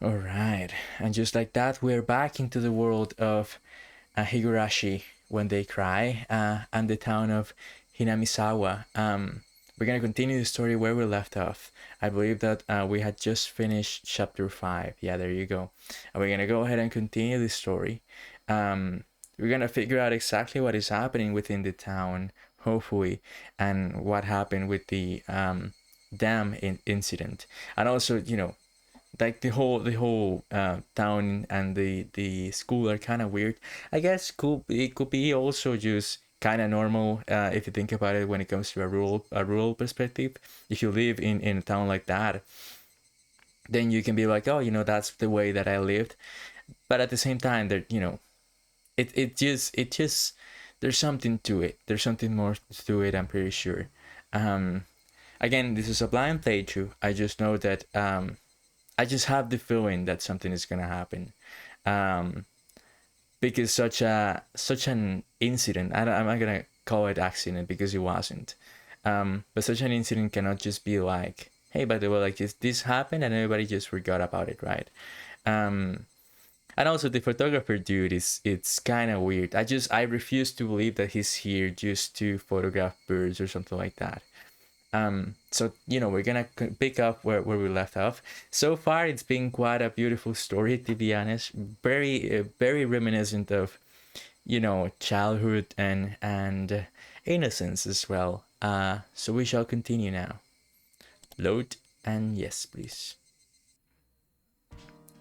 All right, and just like that, we're back into the world of Higurashi when they cry, and the town of Hinamisawa. We're gonna continue the story where we left off. I believe that we had just finished chapter 5. Yeah, there you go. And we're gonna go ahead and continue the story. We're gonna figure out exactly what is happening within the town, hopefully, and what happened with the dam incident, and also, like the whole town and the school are kind of weird. I guess it could be also just kind of normal, if you think about it, when it comes to a rural perspective. If you live in a town like that, then you can be like, oh, that's the way that I lived. But at the same time, it just there's something to it. There's something more to it, I'm pretty sure. um Again, this is a blind playthrough. I just know that I just have the feeling that something is gonna happen, um, because such an incident. I'm not gonna call it accident because it wasn't. But such an incident cannot just be like, hey, by the way, like this happened and everybody just forgot about it, right? Um, and also the photographer dude is it's kind of weird. I refuse to believe that he's here just to photograph birds or something like that. So we're gonna pick up where we left off. So far it's been quite a beautiful story, to be honest. Very reminiscent of childhood and innocence as well. So we shall continue now. Load, and yes, please.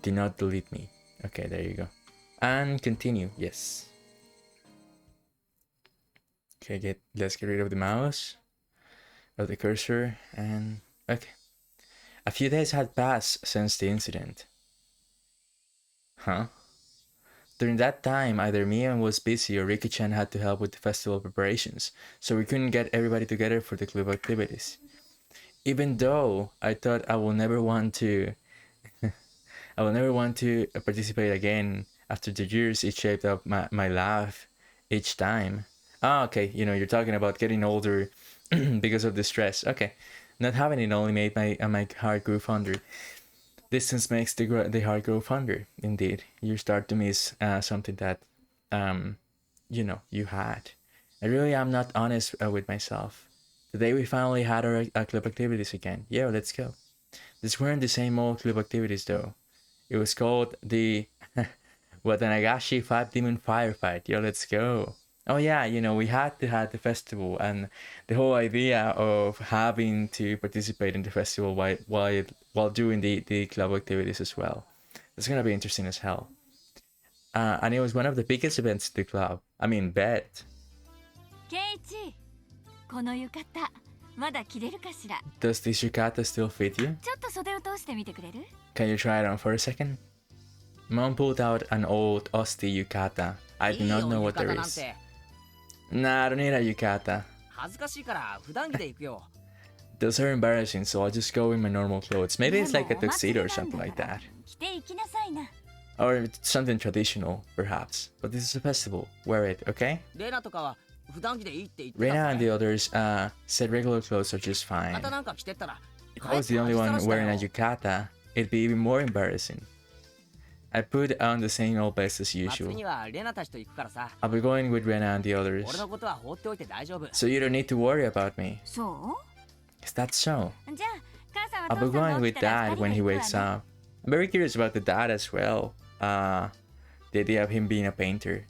Do not delete me. Okay, there you go. And continue. Yes. Okay, let's get rid of the mouse, of the cursor, and okay. A few days had passed since the incident. Huh? During that time, either Mian was busy or Riki-chan had to help with the festival preparations, so we couldn't get everybody together for the club activities. Even though I thought I will never want to participate again after the years it shaped up my life each time. Ah, okay, you're talking about getting older because of the stress. Okay, not having it only made my heart grow fonder. Distance makes the heart grow fonder. Indeed, you start to miss something that you had. I really am not honest with myself. Today we finally had our club activities again. Yeah, let's go. These weren't the same old club activities though. It was called the Watanagashi 5 Demon Firefight. Yo, let's go. Oh yeah, we had to have the festival, and the whole idea of having to participate in the festival while doing the club activities as well. It's gonna be interesting as hell. And it was one of the biggest events at the club. I mean, bet. Keiichi, この浴衣まだ着れるかしら。 Does this yukata still fit you? ちょっと袖を通してみてくれる？ Can you try it on for a second? Mom pulled out an old Osti yukata. I do not know what there is. Nah, I don't need a yukata. 恥ずかしいから普段着で行くよ。 Those are embarrassing, so I'll just go in my normal clothes. Maybe it's like a tuxedo or something like that. 着て行きなさいな。 Or something traditional, perhaps. But this is a festival. Wear it, okay? レナとかは普段着でいいって言ってた Reina and the others said regular clothes are just fine. またなんか着てったら If I was the only one wearing a yukata, it'd be even more embarrassing. I put on the same old best as 祭り usual. にはレナたちと行くからさ。 I'll be going with Rena and the 俺 others. のことは放っておいて大丈夫。 So you don't need to worry about me. そ Is that so? う？じゃあ母さんは I'll be 父さん going が起 with きたら Dad 二人 when で he 行くわ wakes ね。 up. I'm very curious about the dad as well. The idea of him being a painter.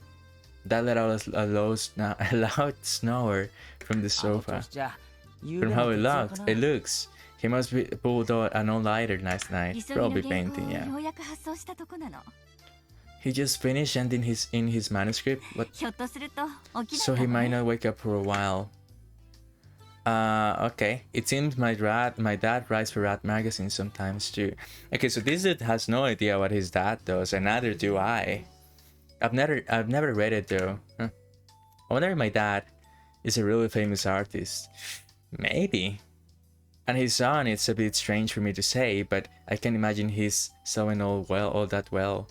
Dad let out a loud snore from the あの sofa. 年じゃ夕 From べ how の it 徹夜か looked, な it looks. He must be pulled out an all-nighter last night. 急ぎの Probably 原稿 painting, を yeah. ようやく発送したとこなの。 He just finished ending in his manuscript, but ひょっとすると起き so ない he かも might ね。 not wake up for a while. Okay. It seems my dad writes for Rat magazine sometimes too. Okay, so this dude has no idea what his dad does, and neither do I. I've never read it though. Huh. I wonder if my dad is a really famous artist. Maybe. And his son, it's a bit strange for me to say, but I can imagine he's sewing all that well.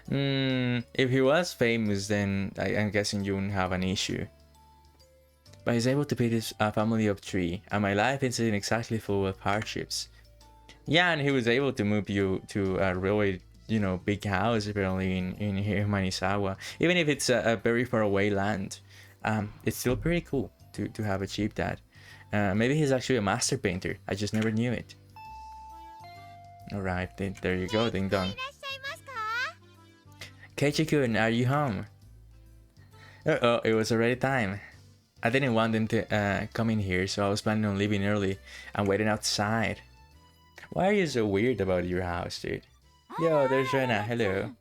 If he was famous, then I'm guessing you wouldn't have an issue. But he's able to feed his family of 3, and my life isn't exactly full of hardships. Yeah, and he was able to move you to a really you know, big house apparently in here in Manisawa. Even if it's a very far away land, it's still pretty cool to have achieved that. Maybe he's actually a master painter. I just never knew it. All right, there you go, ding dong. Keiichi-kun, are you home? Uh-oh, it was already time. I didn't want them to come in here, so I was planning on leaving early and waiting outside. Why are you so weird about your house, dude? Yo, there's Rena. Hello.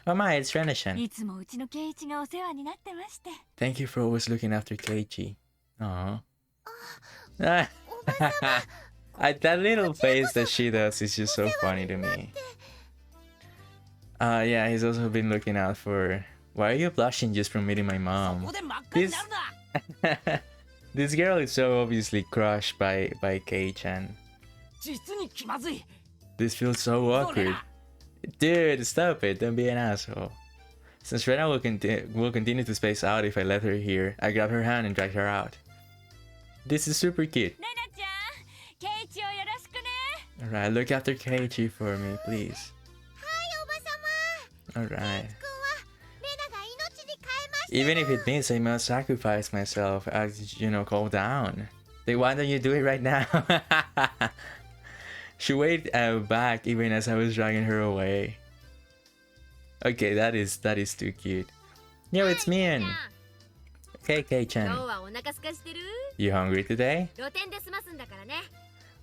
Oh my, it's Rena-chan. いつもうちの圭一がお世話になってまして。 Thank you for always looking after Keiichi. Aww. That little face that she does is just so funny to me. Yeah, he's also been looking out for... Why are you blushing just from meeting my mom? This girl is so obviously crushed by Kei-chan. This feels so awkward. Dude, stop it, don't be an asshole. Since Rena will continue to space out if I let her here, I grab her hand and drag her out. This is super cute. Alright, look after Keiichi for me, please. Alright. Even if it means I must sacrifice myself, as you know, calm down. Then why don't you do it right now? She waved back even as I was dragging her away. Okay, that is too cute. Yo, it's Mian. Okay, Kei-chan. You hungry today?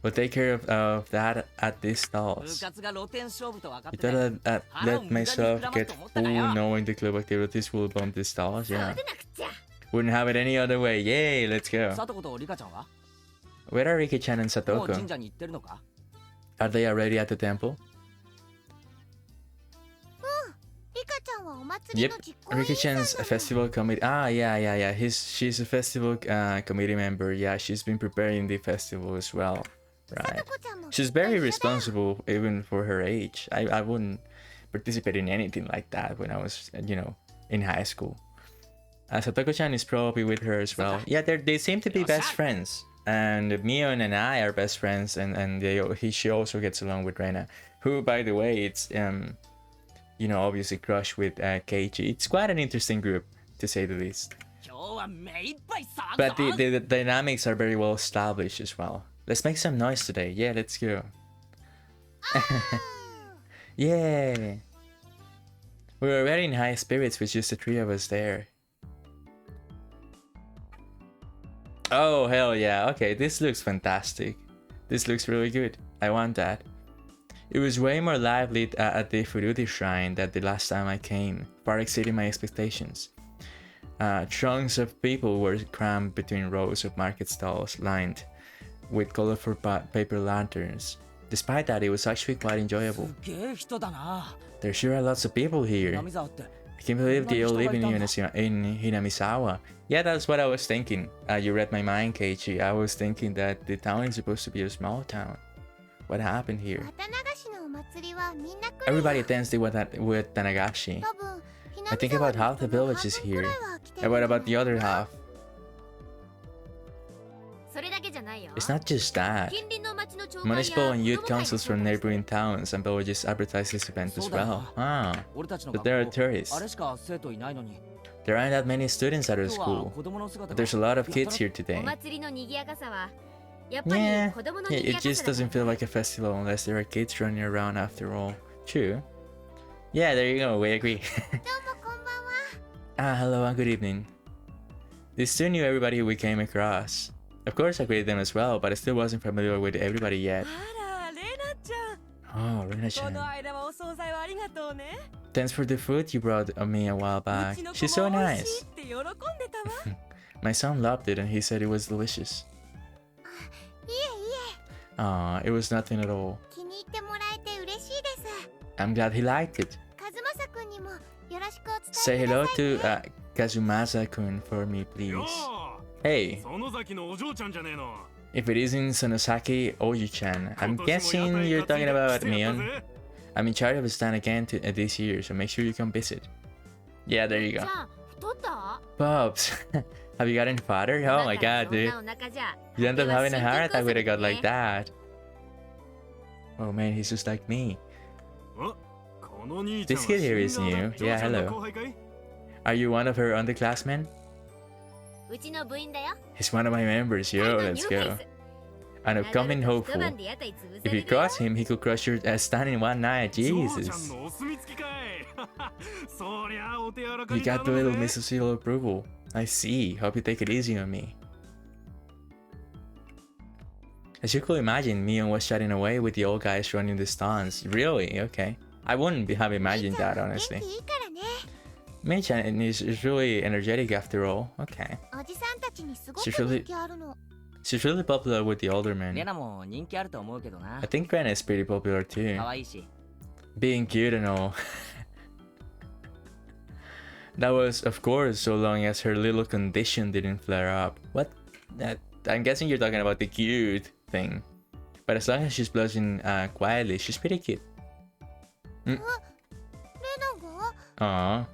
We'll take care of that at these stalls. You thought I'd let myself get full knowing the club activities will bump the stalls? Yeah. Wouldn't have it any other way. Yay, let's go. Where are Riki-chan and Satoko? Are they already at the temple? Yep, Riki-chan's a festival committee. Ah, yeah. She's a festival committee member. Yeah, she's been preparing the festival as well. Right. She's very responsible even for her age. I wouldn't participate in anything like that when I was, you know, in high school. Satoko-chan is probably with her as well. Yeah, they seem to be best friends. And Mion and I are best friends, and she also gets along with Rena, who, by the way, it's you know, obviously crushed with Keiichi. It's quite an interesting group, to say the least. But the dynamics are very well established as well. Let's make some noise today. Yeah, let's go. Yeah. We were already in high spirits with just the three of us there. Oh, hell yeah. Okay, this looks fantastic. This looks really good. I want that. It was way more lively at the Furuti shrine than the last time I came, far exceeding my expectations. Throngs of people were crammed between rows of market stalls lined with colorful paper lanterns. Despite that, it was actually quite enjoyable. There sure are lots of people here. I can't believe they all live in Hinamizawa. Yeah, that's what I was thinking. You read my mind, Keiichi. I was thinking that the town is supposed to be a small town. What happened here? Everybody attends the WATANAGASHI. I think about half the village is here. And what about the other half? It's not just that. Municipal and youth councils from neighboring towns and villages advertise this event as well. Ah, but there are tourists. There aren't that many students at our school, but there's a lot of kids here today. Yeah, it just doesn't feel like a festival unless there are kids running around after all. True. Yeah, there you go, we agree. Hello and good evening. These two knew everybody who we came across. Of course I greeted them as well, but I still wasn't familiar with everybody yet. Oh, Rena-chan. Thanks for the food you brought me a while back. She's so nice. My son loved it and he said it was delicious. It was nothing at all. I'm glad he liked it. Say hello to Kazumasa-kun for me, please. Hey. If it isn't Sonosaki Oji-chan, I'm guessing you're talking about Mion. I'm in charge of a stand again this year, so make sure you come visit. Yeah, there you go. Pops, have you gotten fatter? Oh my god, dude. You end up having a heart attack with a god like that. Oh man, he's just like me. This kid here is new. Yeah, hello. Are you one of her underclassmen? うちの部員だよ。 He's one of my members, yo, let's go. An upcoming hopeful. If you cross him, he could crush your stand in one night. Jesus. You got the little Mrs. Seal approval. I see. Hope you take it easy on me. As you could imagine, Mion was chatting away with the old guys running the stands. Really? Okay. I wouldn't have imagined that, honestly. Mei-chan is really energetic after all. Okay. She's really popular with the older men. レナも人気あると思うけどな。 I think Rena is pretty popular too. 可愛いし。 Being cute and all. That was, of course, so long as her little condition didn't flare up. What? I'm guessing you're talking about the cute thing. But as long as she's blushing quietly, she's pretty cute. Mm. Aww.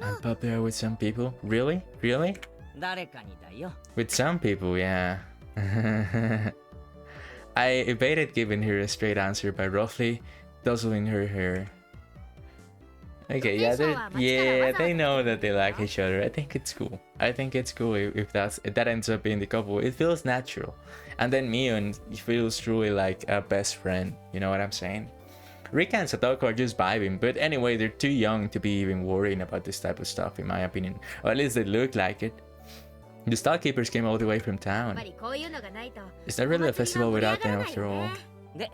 I'm popular with some people? Really? Really? 誰かにだよ。 With some people, yeah. I evaded giving her a straight answer by roughly tussling her hair. Okay, yeah, they know that they like each other. I think it's cool. I think it's cool if that ends up being the couple. It feels natural. And then Mion feels truly like a best friend. You know what I'm saying? Rika and Satoko are just vibing, but anyway, they're too young to be even worrying about this type of stuff, in my opinion. Or at least they look like it. The storekeepers came all the way from town. It's not really a festival without them after all. で、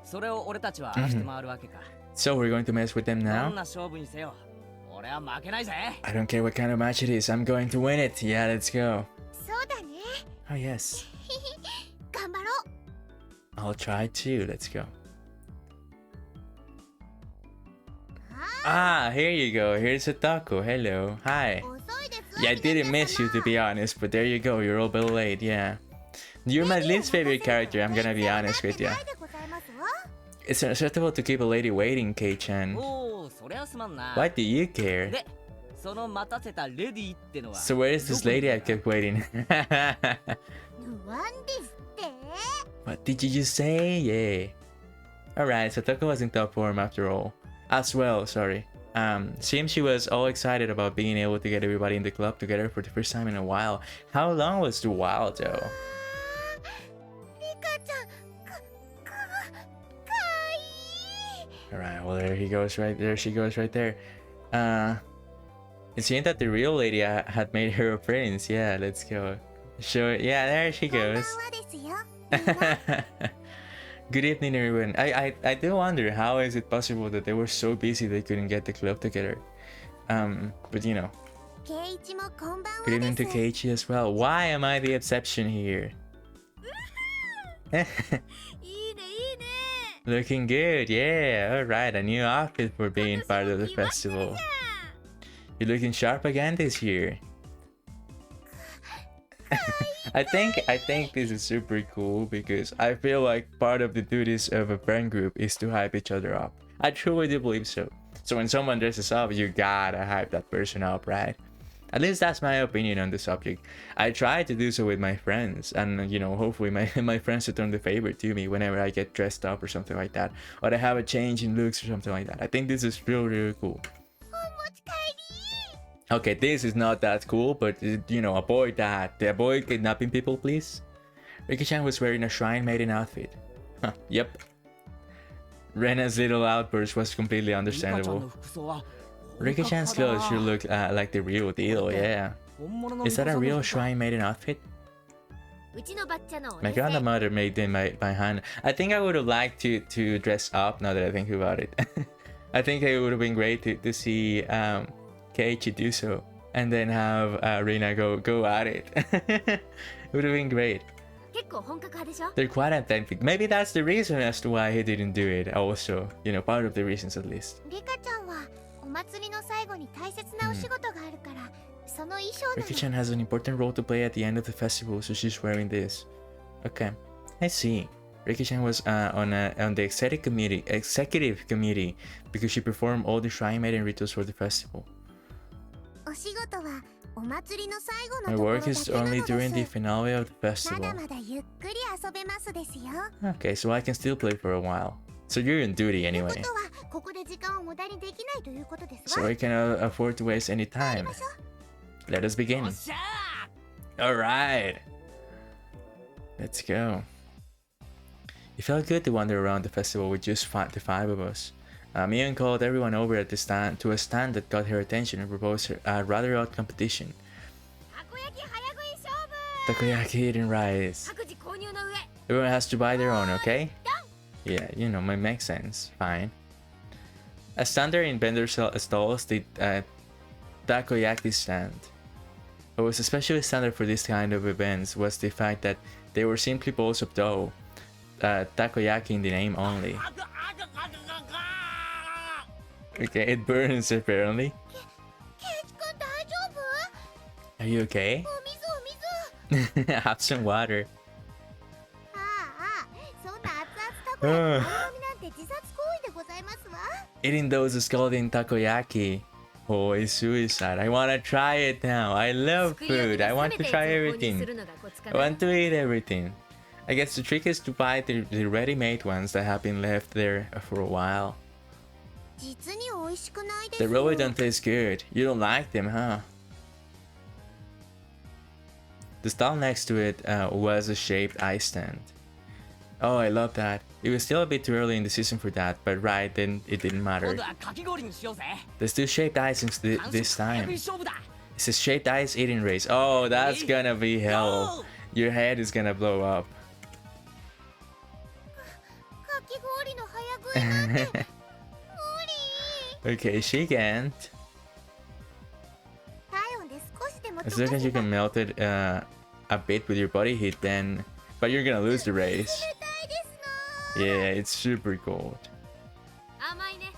それを俺たちはして回るわけか。 So we're going to mess with them どん now? な勝負にせよ。俺は負けないぜ。 I don't care what kind of match it is, I'm going to win it. Yeah, let's go. Oh yes. I'll try too, let's go. Ah, here you go. Here's Satoko. Hello. Hi. Yeah, I didn't miss you to be honest, but there you go. You're all bit late, yeah. You're my least favorite character, I'm gonna be honest with you. It's unacceptable to keep a lady waiting, Kei-chan. おお、それはすまんな。 Why do you care? で、その待たせたレディってのは。 So where is this lady I kept waiting? What did you just say? Yeah. Alright, Satoko was in top form after all. As well, sorry. Seems she was all excited about being able to get everybody in the club together for the first time in a while. How long was the while though? Alright, well there he goes right there, she goes right there. It seemed that the real lady had made her appearance. Yeah, let's go. Show it. Yeah, there she goes. Good evening, everyone. I do wonder how is it possible that they were so busy they couldn't get the club together. But you know. Good evening to Keiichi as well. Why am I the exception here? Looking good, yeah. Alright, a new outfit for being part of the festival. You're looking sharp again this year. I think this is super cool because I feel like part of the duties of a friend group is to hype each other up. I truly do believe so. So when someone dresses up, you gotta hype that person up, right? At least that's my opinion on the subject. I try to do so with my friends, and you know, hopefully my friends return the favor to me whenever I get dressed up or something like that, or I have a change in looks or something like that. I think this is really cool. Okay, this is not that cool, but you know, avoid that. Avoid kidnapping people, please. Riki-chan was wearing a Shrine Maiden outfit. Huh, yep. Rena's little outburst was completely understandable. Riki-chan's clothes should look like the real deal, yeah. Is that a real Shrine Maiden outfit? My grandmother made them by hand. I think I would have liked to dress up now that I think about it. I think it would have been great to see Keiichi do so, and then have Rina go at it. It would have been great. They're quite authentic. Maybe that's the reason as to why he didn't do it also. You know, part of the reasons at least. Riki-chan has an important role to play at the end of the festival, so she's wearing this. Okay, I see. Riki-chan was on the executive committee because she performed all the Shrine Maiden rituals for the festival. My work is only during the finale of the festival. Okay, so I can still play for a while. So you're on duty ってこ anyway. とはここで時間を無駄にできないということです So わ。 we cannot afford to waste any 帰り time. ましょう。 Let us よ begin. っしゃ Alright. Let's go. It felt good to wander around the festival with just the five of us. Mian called everyone over at the stand to a stand that got her attention and proposed a rather odd competition. たこ焼き早食い勝負 Takoyaki eating rice. 各自購入の上 Everyone has to buy their own, okay? Yeah, you know, it makes sense. Fine. A standard in vendor stalls, the takoyaki stand. What was especially standard for this kind of events was the fact that they were simply balls of dough, takoyaki in the name only. Okay, it burns apparently. ケイチ君大丈夫？ Are you okay? お水お水。 Have some water. ああ、そんな熱々たこ焼き丸飲みなんて自殺行為でございますわ。 Eating those scalding takoyaki. Oh, it's suicide. I want to try it now. I love すくい焼き food. で I 冷 want め to た try やつを購入 everything. するのがコツか I な want to eat everything. I guess the trick is to buy the ready-made ones that have been left there for a while. 実に美味しくないです They よ。 really don't taste good. You don't like them, huh? The stall next to it was a shaped ice stand. Oh, I love that. It was still a bit too early in the season for that, but right then it didn't 今 matter. 度はかき氷にしようぜ There's still shaped ice this 完食早 time. 食い勝負だ It's a shaped ice eating race. Oh, that's Hey. gonna be hell. Go. Your head is gonna blow up. かき氷の早食いなんて無理。 Okay, she can't. 体温で少しでも溶か As long as せ you ば can melt it a bit with your body heat, then. But you're gonna lose the race. 冷たいですの。 Yeah, it's super cold. 甘いね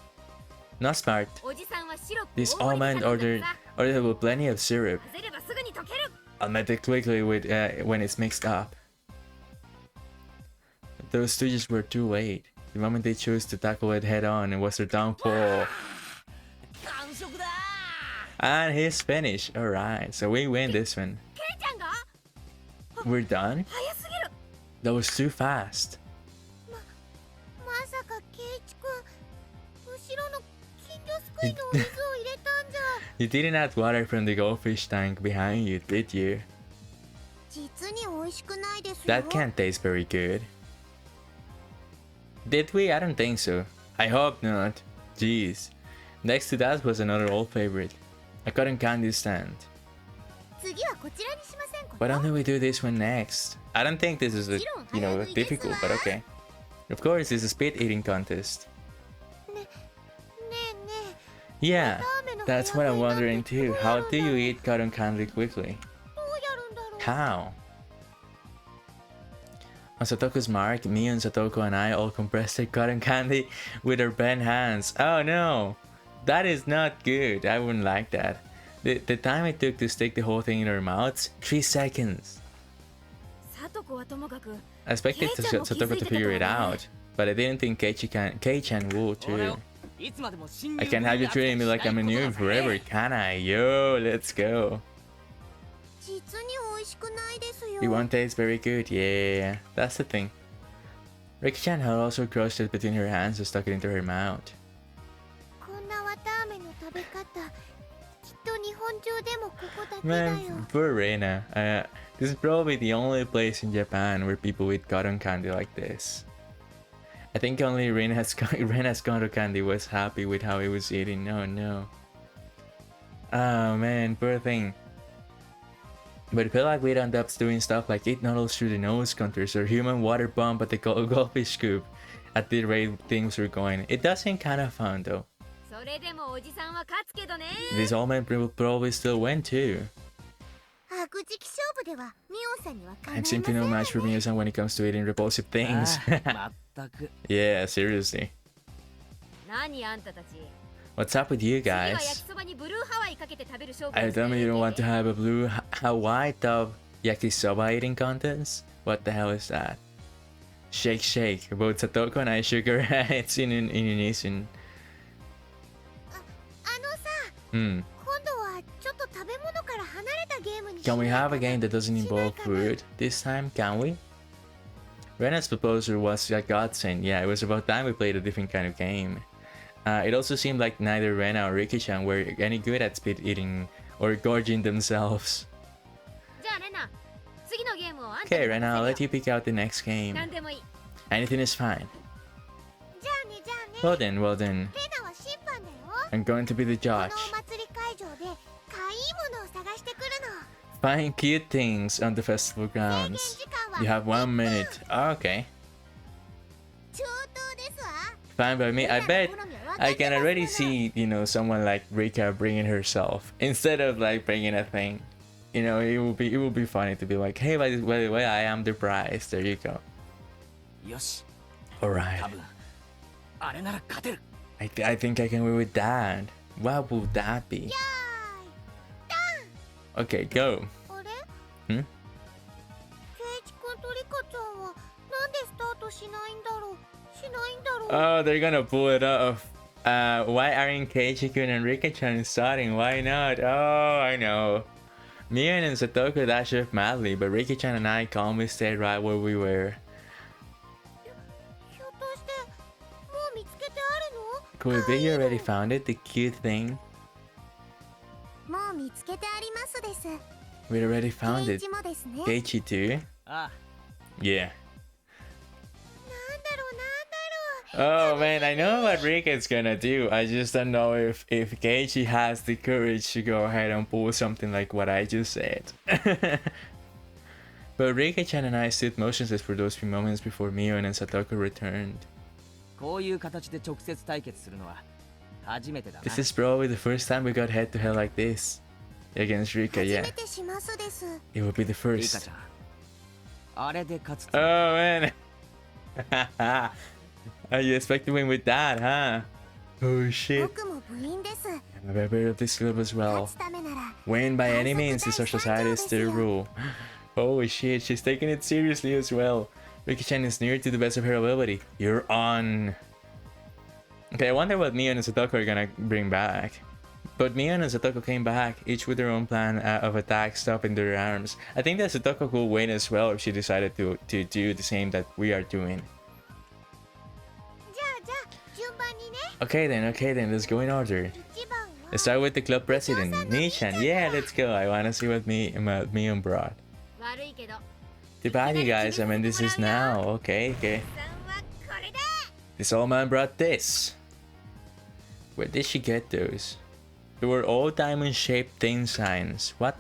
Not smart. おじさんはシロップ This を多めに almond 頼んだ ordered らさ ordered with plenty of syrup. 混ぜればすぐに溶ける I'll melt it quickly with when it's mixed up. Those stooges were too late. The moment they chose to tackle it head on, it was their downfall. 完食だ And he's finished. Alright, so we win this one. ケイちゃんが We're done? 早すぎる That was too fast. まさかケイチ君、後ろの金魚すくいのお水を入れたんじゃ。 You didn't add water from the goldfish tank behind you, did you? 実に美味しくないですよ。 That can't taste very good. Did we? I don't think so. I hope not. Jeez. Next to that was another old favorite. A cotton candy stand. 次はこちらにしませんか。 Why don't we do this one next? I don't think this is difficult, but okay. Of course, it's a speed eating contest. ねえね Yeah, that's what I'm wondering too. How do you eat cotton candy quickly? え、どうやるんだろう。 How? On Satoku's mark, me and Satoko and I all compressed the cotton candy with our bent hands. Oh no! That is not good. I wouldn't like that. The time it took to stick the whole thing in our mouths, 3 seconds. さとこはともかく I expected Satoko to figure it out, but I didn't think Kei-chan would 俺 too. をいつまでも新入 I can't have you treating me like I'm a new forever, can I? Yo, let's go. 実に美味しくないですよ。 It won't taste very good, yeah. That's the thing. Riki-chan had also crushed it between her hands and stuck it into her mouth. こんな綿あめの食べ方、きっと日本中でもここだけだよ。 Man, poor Reina. This is probably the only place in Japan where people eat cotton candy like this. I think only Reina's cotton candy was happy with how he was eating. No, no. Oh man, poor thing. But it felt like we'd end up doing stuff like eat noodles through the nose counters or human water bomb at the goldfish scoop at the rate things were going. It does seem kind of fun though. それでもおじさんは勝つけどね This old man will probably still win too. 白磁気勝負ではミオンさんにはかな I'm いません simply わ no ね match for Miyo-san when it comes to eating repulsive things. あーまったく Yeah, seriously. 何あんたたち What's up with you 次は焼 guys? きそばにブルーハワイかけて食べる勝負 I を tell me you don't want to have a blue Hawaii tub yakisoba eating contest? What the hell is that? Shake shake. Both Satoko and I shook our heads in unison. あのさ、 Hmm. 今度はちょっと食べ物から離れたゲームにし Can we ない have か a な game that doesn't しない involve かな food this time? Can we? Rena's proposal was a godsend. Yeah, it was about time we played a different kind of game. It also seemed like neither Rena or Riki-chan were any good at speed eating or gorging themselves. じゃあレナ、次のゲームをあんた Okay, に Rena, 任 I'll せ let るよ。 you pick out the next game. 何でもいい。 Anything is fine. じゃあねじゃあね。 Well then, レナは審判だよ。 I'm going to be the こ judge. のお祭り会場で可愛いものを探してくるの。 Find cute things on the festival 制限 grounds. 時間は You have 1 minute. Oh, okay. 上等ですわ。 Fine by me. I レナ bet の好みは分かって I can ますもの。 already see, someone like Rika bringing herself instead of like bringing a thing. It will be funny to be like, hey, by the way, I am the prize. There you go. よし All right. 多分あれなら勝てる I think I can win with that. What would that be? よーい、 Okay, go. あれ？ん？ケイチ君とリカちゃんはなんでスタートしないんだろう。しないんだろう。 Oh, they're gonna pull it off. Why aren't Keiichi-kun and Rika-chan starting? Why not? Oh, I know. Mion and Satoko dashed off madly, but Riki-chan and I calmly stayed right where we were. ひょっとしてもう見つけてあるの？ Could it be you already found it? The cute thing? もう見つけてありますです。 We already found ケイ it. チもですね。 Keiichi too? ああ Yeah. なんだろうなんだろう。 Oh man, I know what Rika's gonna do. I just don't know if Keiichi has the courage to go ahead and pull something like what I just said. But Rika-chan and I stood motionless for those few moments before Mion and Satoko returned. こういう形で直接対決するのは初めてだな This is probably the first time we got head to head like this. Against Rika, 初 yeah. めてしますです。 It will be the リカ first. ちゃんあれで勝つ Oh man. Oh, you expect to win with that, huh? Oh shit. 僕も部員です。 I'm a member of this club as 勝 well. つためなら Win by any means is our society's still rule. Holy shit, she's taking it seriously as well. Riki-chan is near to the best of her ability. You're on. Okay, I wonder what Mion and Satoko are gonna bring back. But Mion and Satoko came back, each with their own plan of attack, stopping their arms. I think that Satoko could win as well if she decided to do the same that we are doing. じゃあ順番にね。 Okay then, let's go in order. 一番は Let's start with the club president, Nishan. Yeah, let's go. I wanna see what Mion brought. 悪いけど。 Too bad, you guys. I mean, this is now. Okay. さんはこれだ。 This old man brought this. Where did she get those? They were all diamond-shaped tin signs. What?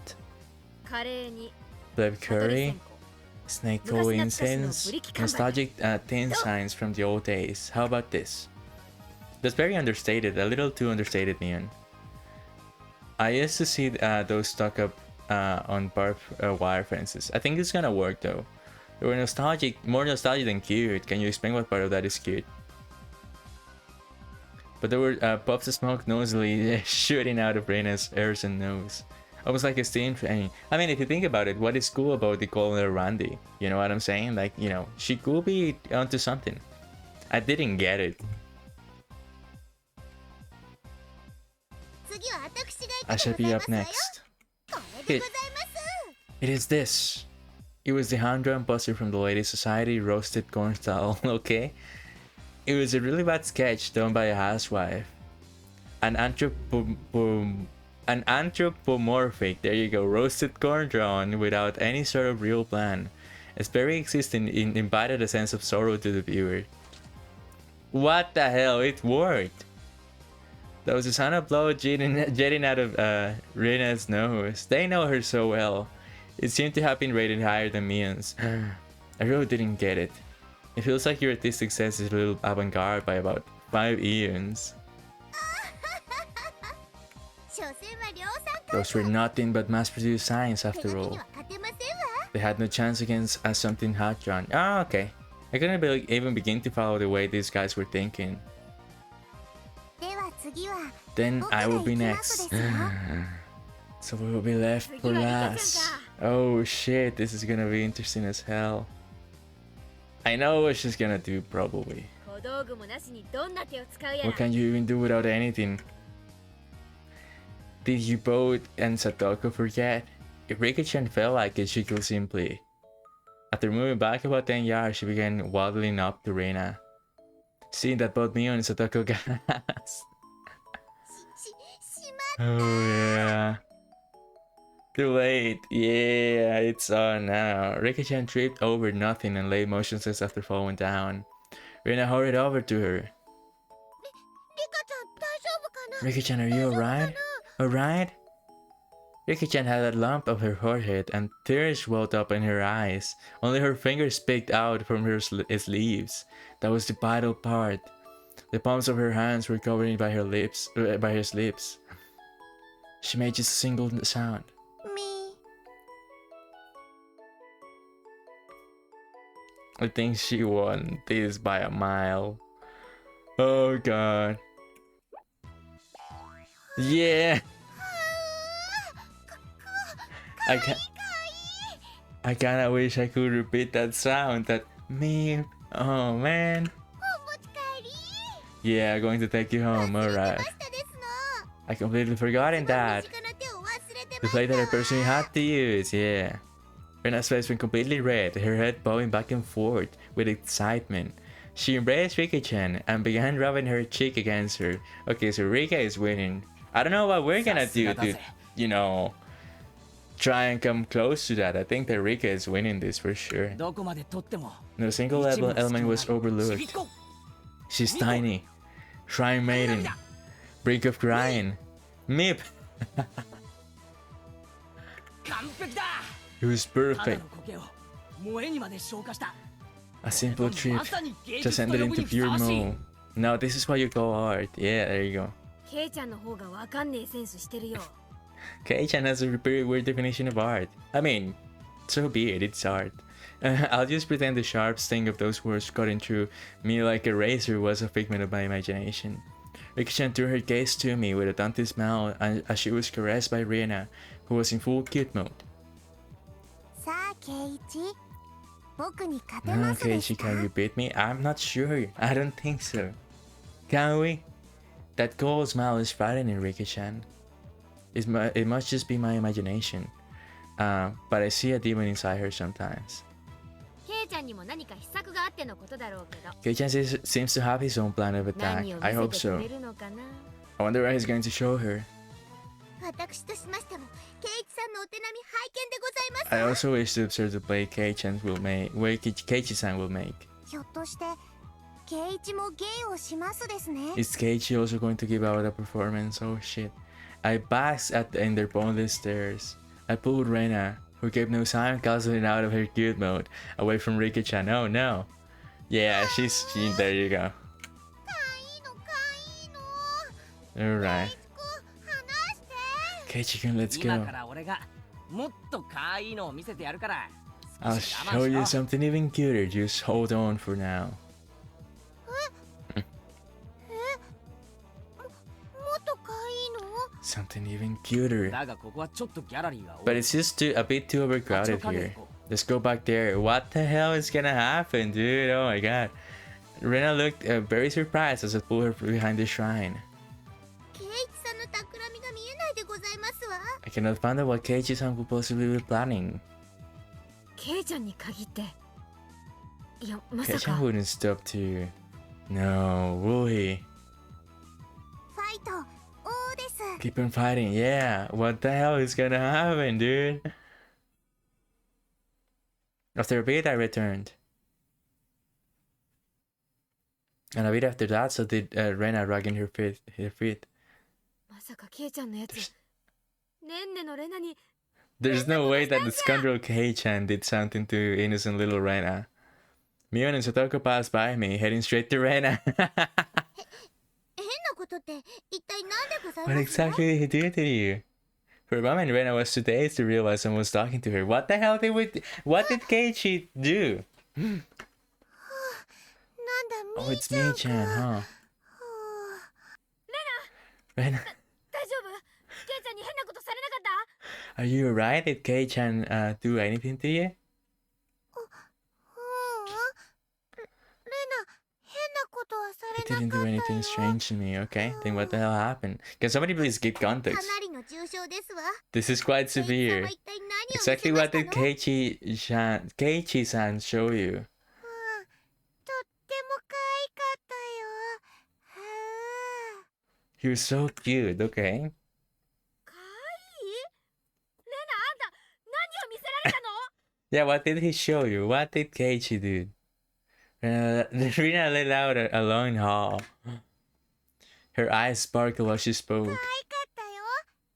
カレーに Black サトリ curry? 線香 Snake coal incense? Nostalgic tin signs from the old days. How about this? That's very understated. A little too understated, Mion. I used to see those stuck up on barbed wire fences. I think it's gonna work though. They were nostalgic, more nostalgic than cute. Can you explain what part of that is cute? But there were puffs of smoke noisily shooting out of Reina's ears and nose. Almost like a steam train. I mean, if you think about it, what is cool about the colonel Randy? You know what I'm saying? Like, she could be onto something. I didn't get it. 次は私が I 行 shall くで be ござ up います next. よ。これでございます。 It is this. It was the hand-drawn poster from the Ladies Society roasted corn style, okay? It was a really bad sketch done by a housewife. An anthropomorphic, there you go, roasted corn drawn without any sort of real plan. Its very existence imparted a sense of sorrow to the viewer. What the hell? It worked! There was a sound of blood jetting out of Rena's nose. They know her so well. It seemed to have been rated higher than Mion's. I really didn't get it. It feels like your artistic sense is a little avant-garde by about 5 eons. 所詮は量産 Those were nothing but mass-produced signs 手 after 紙 all. には勝てませんわ。 They had no chance against something hot drawn. Ah, okay. I couldn't even begin to follow the way these guys were thinking. では次は Then 僕 I が will 行 be きます next. ですよ。 So we will be left for 次はリカちゃん last. か。 Oh shit, this is gonna be interesting as hell. I know what she's gonna do, probably. 小道具もなしにどんな手を使うやら What can you even do without anything? Did you both and Satoko forget? If Rika-chan felt like it, she could simply... After moving back about 10 yards, she began waddling up to Reina. Seeing that both Mio and Satoko gasped. Oh yeah. Too late. Yeah, it's on now. Rika-chan tripped over nothing and lay motionless after falling down. Reina hurried over to her. Rika-chan, are you alright? Alright? Rika-chan had a lump on her forehead and tears welled up in her eyes. Only her fingers peeked out from her sleeves. That was the vital part. The palms of her hands were covered by her lips, by his lips. She made just a single sound. Me. I think she won this by a mile. Oh god. Yeah. I kinda wish I could repeat that sound. That Meep. Oh man. Yeah, going to take you home. Alright. I completely forgotten that. The plate that I personally had to use. Yeah. Rena's face went completely red, her head bowing back and forth with excitement. She embraced Rika-chan and began rubbing her cheek against her. Okay, so Rika is winning. I don't know what we're gonna do to, you know, try and come close to that. I think that Rika is winning this for sure. No single element was overlooked. She's tiny. Shrine maiden. Brink of crying. Meep. It was perfect. A simple trip just ended into pure mo. Now this is what you call art. Yeah, there you go. Kei-chan has a very weird definition of art. I mean, so be it, it's art. I'll just pretend the sharp sting of those words cutting through me like a razor was a figment of my imagination. Rika-chan threw her gaze to me with a daunting smile as she was caressed by Reina, who was in full cute mode. Now, Keiichi, can you beat me? I'm not sure. I don't think so. Can we? That cold smile is frightening, Rika-chan. It must just be my imagination. But I see a demon inside her sometimes. Kei-chan seems to have his own plan of attack. I hope so. I wonder what he's going to show her. I also wish to observe the play Kei-chan will make, Keiichi-san will make. Is Keiichi also going to give out a performance? Oh shit. I basked in their boneless stares. I pulled Reina, who gave no sign of canceling out of her cute mode, away from Rika-chan. Oh no. Yeah, there you go. Alright. Keiichi-kun, let's go. I'll show you something even cuter. Just hold on for now. Something even cuter. But it's just a bit too overcrowded here. Let's go back there. What the hell is gonna happen, dude? Oh my god. Reina looked very surprised as I pulled her behind the shrine. I cannot find out what Keiichi-san could possibly be planning. Kei-chan wouldn't stop to... No, will he? Keep on fighting, yeah. What the hell is gonna happen, dude? After a bit, I returned. And a bit after that, so did Reina rugging her feet. There's no way that the scoundrel Kei-chan did something to innocent little Reina. Mion and Satoko passed by me, heading straight to Reina. What exactly did he do to you? For a moment, Reina was too dazed to realize someone was talking to her. What the hell did What did Keiichi do? Oh, it's Mii-chan, huh? Reina. Are you alright? Did Kei-chan do anything to you? ことはさ He れな didn't か do った anything よ。 strange to me, okay? Then what the hell happened? Can somebody please give か context? なりの重傷ですわ。 This is quite ケイチさん severe. は一体何を見 Exactly せま what した did の？ Keiichi-san show you? とっても可愛かったよ。はあ。 He was so cute, okay? かわいい。レナ、あんた何を見せられたの？ Yeah, what did he show you? What did Keiichi do? Rina let out a long haul. Her eyes sparkled while she 可 spoke. 愛かったよ。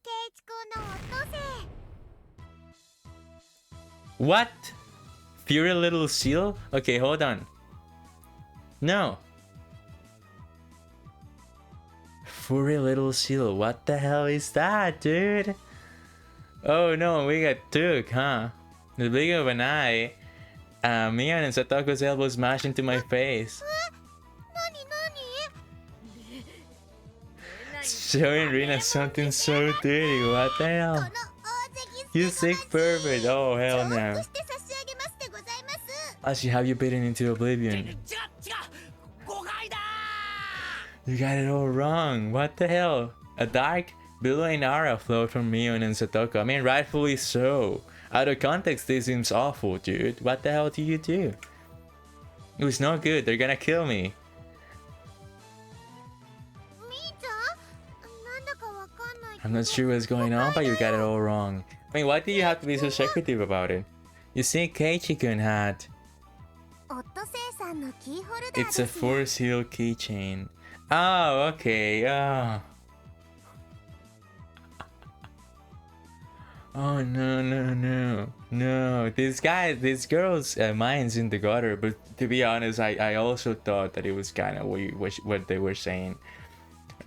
ケイチくんのオットセイ。 What? Fury Little Seal? Okay, hold on. No. Fury Little Seal. What the hell is that, dude? Oh no, we got took, huh? The blink of an eye. Mion and Satoko's elbow smashed into my face. 何 Showing Rina something so dirty. What the この hell? 大関 You sick pervert. Oh, hell 重 no. 複して差し上げますでございます。 Actually, have you bitten into oblivion? 違う誤解だ You got it all wrong. What the hell? A dark, billowing aura flowed from Mion and Satoko. I mean, rightfully so. Out of context, this seems awful, dude. What the hell do you do? It was no good. They're gonna kill me. みーちゃん、なんだかわかんないけ I'm ど。 not sure what's going on, but you got it all wrong. I mean, why do you have to be so secretive about it? You see, Keiichi-kun had... オットセイさんのキーホルダー It's で a すよ。 force heel keychain. Oh, okay. Oh. Oh no no no no! This girl's mind's in the gutter. But to be honest, I also thought that it was kind of weird what they were saying.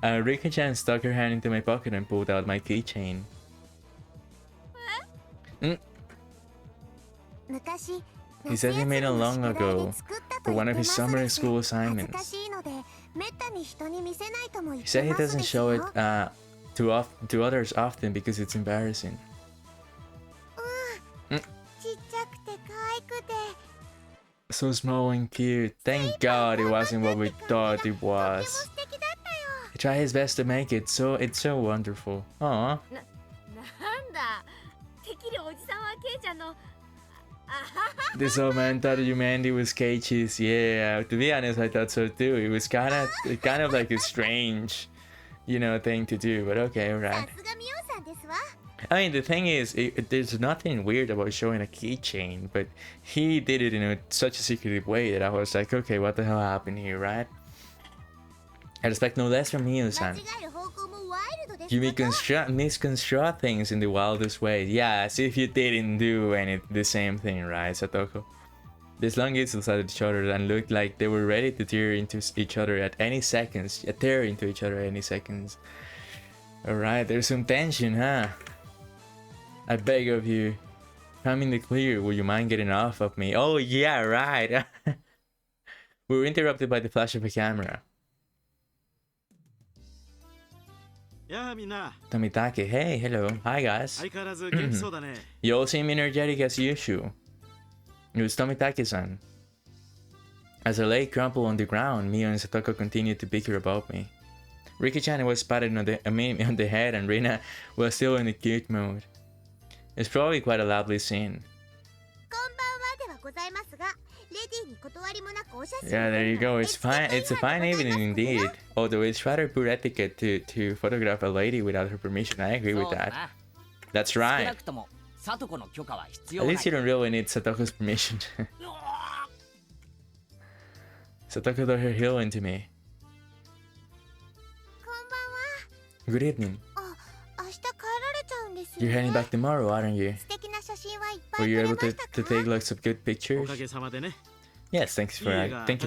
Rika-chan stuck her hand into my pocket and pulled out my keychain. 昔 He said he made it long ago 夏休みの宿題で作ったと for 言 one って of his ます summer です。 school 恥ずか assignments. しいのでめったに人に見せないとも言っ He て said he ます doesn't でし show ょ。 it to others often because it's embarrassing. ちっちゃくて可愛くて So small and cute. Thank God it wasn't what we thought it とても was. 素敵だったよ。 He tried his best to make it, so it's so wonderful. Aw. なんだ。てっきりおじさんはケイちゃんの。あはは。 This old man thought you meant it was Keiichi's. Yeah, to be honest, I thought so too. It was kind of like a strange, thing to do. But okay, さ alright. すがミオさんですわ。 I mean, the thing is, there's nothing weird about showing a keychain, but he did it in such a secretive way that I was like, okay, what the hell happened here, right? I expect no less from 間 Miyu-san. 違える方向もワイルドです You こと。 misconstrue things in the wildest way. Yeah, as if you didn't do the same thing, right, Satoko? These long gizzles at each other and looked like they were ready to tear into each other at any seconds. Alright, there's some tension, huh? I beg of you. I'm in the clear. Would you mind getting off of me? Oh, yeah, right. We were interrupted by the flash of a camera. やあみんな Tomitake, hey, hello. Hi, guys. 相変わらず元気そうだね You all seem energetic as usual. It was Tomitake-san. As I lay crumpled on the ground, Mio and Satoko continued to bicker about me. Riki-chan was patted on the head and Rina was still in the cute mode. It's probably quite a lovely scene. こんばんはではございますが、レディーに断りもなくお写真を Yeah, there you go. It's fine. It's a fine evening indeed. Although it's rather poor etiquette to photograph a lady without her permission. I agree with そうだ that. な That's 少な right. くともサトコの許可は必 At 要ない least you don't really need Satoko's permission. Satoko threw her heel into me. こんばんは。 Good evening. 明日帰られちゃうんですよ You're ね。 heading back tomorrow, aren't you? 素敵な写真はいっぱ Were い you 撮れ able ま to, したか to take like some good お pictures? かげさまでね Yes, thank you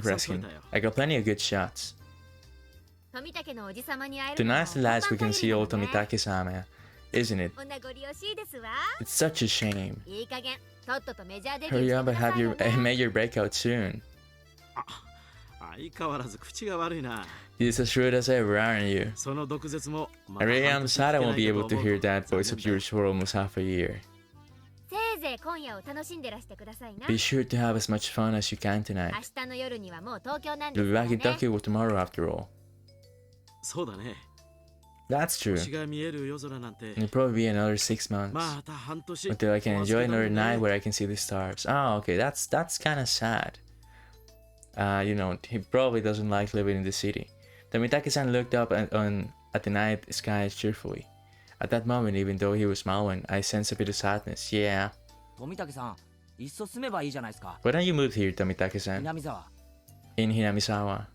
for asking. I got plenty of good shots. 富竹のおじさまに会える Tonight's の the last we can see old 本番限りなのね Tomitake-sama, isn't it? お名残惜しいですわ。 It's such a shame. いい加減とっととメジャーデビュー Hurry して up く and ださ have いよ your ね。 make your breakout soon. 相変わらず口が悪いな You're as shrewd as ever, aren't you? その毒舌も I really am sad I won't be able to hear だ that voice of yours for almost half a year. せいぜいで今夜を楽しんでらしてくださいな。 Be sure to have as much fun as you can 明 tonight. 日の夜にはもう東京なんで You'll す be から back ね in Tokyo tomorrow after all. そうだね。 That's true. 星が見える夜空なんて It'll probably be another 6 months また半年 until I can enjoy another お預けだ night もんね where I can see the stars. Oh, okay, that's kind of sad. You know, he probably doesn't like living in the city. Tomitake-san looked up at the night sky cheerfully. At that moment, even though he was smiling, I sensed a bit of sadness. Yeah. 富武さん、いっそ住めばいいじゃないですか。 Why don't you move here, Tomitake-san? 南沢。 In Hinamisawa.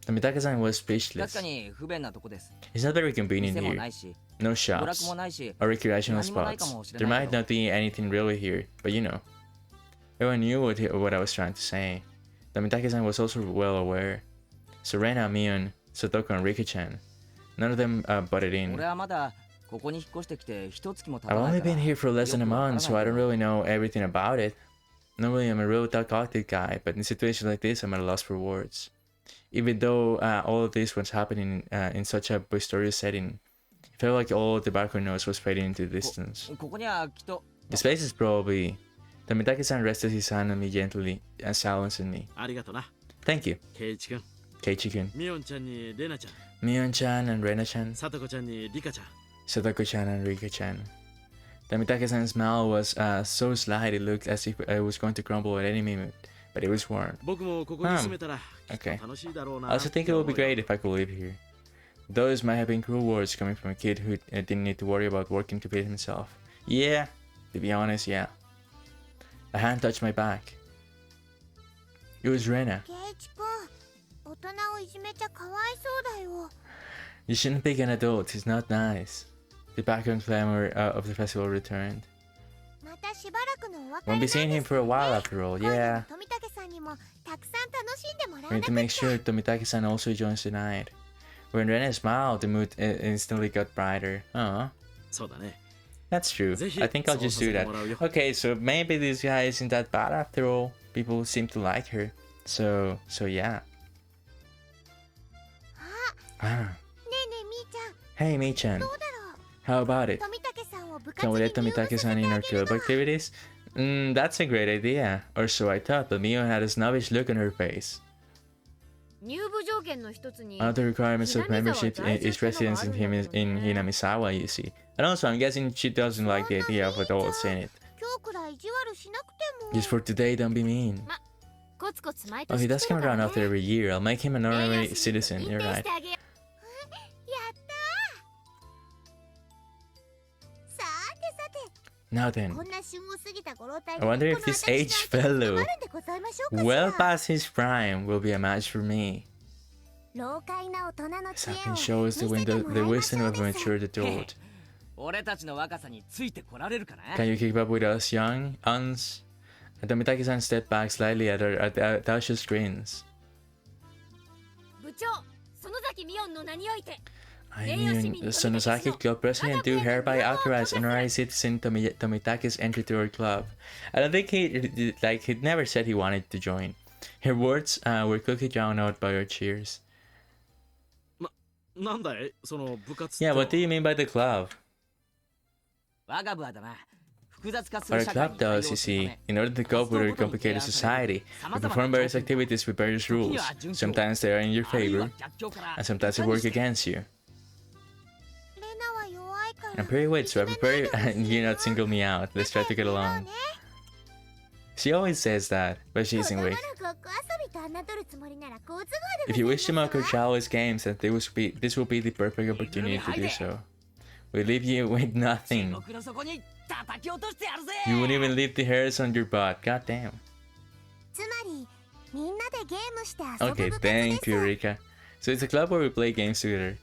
Tomitake-san was 確 speechless. かに不便なとこです。 It's not very convenient 店も here. ないし、 No 娯楽 shops もないし、 or recreational 何もないか spots. もしれ There ない might けど。 not be anything really here, but you know. Everyone knew what I was trying to say. Tomitake-san was also well aware. Serena, Mion, Sotoko, and Rika-chan. None of them butted in. 俺はまだここに引っ越してきて一月も経 I've たない only から。 been here for less than a よくわから month, ない so I け don't ど really know everything about it. Normally, I'm a real talkative guy, but in situations like this, I'm at a loss for words. Even though all of this was happening in such a boisterous setting, it felt like all the background noise was fading into the distance. ここにはきっと This place is probably... Tomitake-san rested his hand on me gently and silenced me. ありがとな Thank you, ケイイチ君 Keiichi-kun. ミオンちゃんにレナちゃん Mion-chan and Rena-chan, サトコちゃんにリカちゃん Sadako-chan and Rika-chan. Tomitake-san's smile was so slight it looked as if it was going to crumble at any moment, but it was warm. 僕もここに住めたらきっ Okay. と楽しいだろう I な also think it would be great if I could live here. Those might have been cruel words coming from a kid who didn't need to worry about working to feed himself. Yeah, to be honest, yeah. A hand touched my back. It was Rena. ケイチ君、大人をいじめちゃかわいそうだよ。 You shouldn't pick an adult, it's not nice. The background clamor of the festival returned. またしばらくのお別れ Won't なん be です seeing him for a while after all, 今夜 yeah. の富武さんにもたくさん楽しんでもら We わ need な to く make ちゃ。 sure Tomitake-san also joins tonight. When Rena smiled, the mood instantly got brighter. Aw, そうだね that's true. ぜひ I think I'll just そうさせ do て that. もらうよ Okay, so maybe this guy isn't that bad after all. People seem to like her. So yeah. あ、 Ah. ねえねえみーちゃん、 Hey, Mii-chan. どうだろう。 How about it? 富武さんを部活 Can に we 入 let 部させて Tomitake-san あ in げ our る club の。 activities? That's a great idea. Or so I thought, but Mio had a snobbish look on her face. 入部条件の一つに One of the requirements of membership Hinamizawa is residence in Hinamisawa, you see. And also, I'm guessing she doesn't like the idea of adults in it. 今日くらい意地悪しなくても。 Just for today, don't be mean. コツコツ毎 Oh, 年 he does 来て come るから around ね after every year. I'll make him an 名誉 honorary 市民と citizen. 認 You're 定し right. てあげよやったー。さてさて、 Now then, こんな旬を過ぎたご老体 I wonder if this aged fellow, るんでございましょうかしら。 well past his prime, will be a match for me. 老快な大人の This 知恵を happen 見 shows せ the て window, も the らいまし wisdom ょう of a です mature adult. 俺たちの若さについてこられるかな。 Can you keep up with us young uns? Tomitake-san stepped back slightly at her audacious grins. 部長園崎美音の名において I mean, the Sonosaki Club president do hereby authorize honorary citizen Tomitake's entry to our club. I don't think he'd never said he wanted to join. Her words were quickly drowned out by our cheers. なんだいその部活って Yeah, what do you mean by the club? 我が部はだな。複雑化する Our 社会 club に対応 does, you するた see, め in order to cope with our complicated society, we perform various activities with various rules. Sometimes they are in your あるい favor, は逆境から and sometimes they work against you. レナは弱いから I'm pretty weird, so I prefer you not single me out. Let's try to get 仲良くやろう along. ね。 She always says that, but she 子 isn't 供の weak. ごっこ遊びと侮るつもりなら好都合で If you ござい wish to ま mock す her わ。 childish games, then this will be the perfect opportunity to do so. We leave you with 地 nothing. 獄の底に叩き落としてやるぜ。 You won't even leave the hairs on your butt. God damn. つまりみんなでゲームして遊ぶ Okay, 部活で thank you, す。 Rika. So it's a club where we play games together.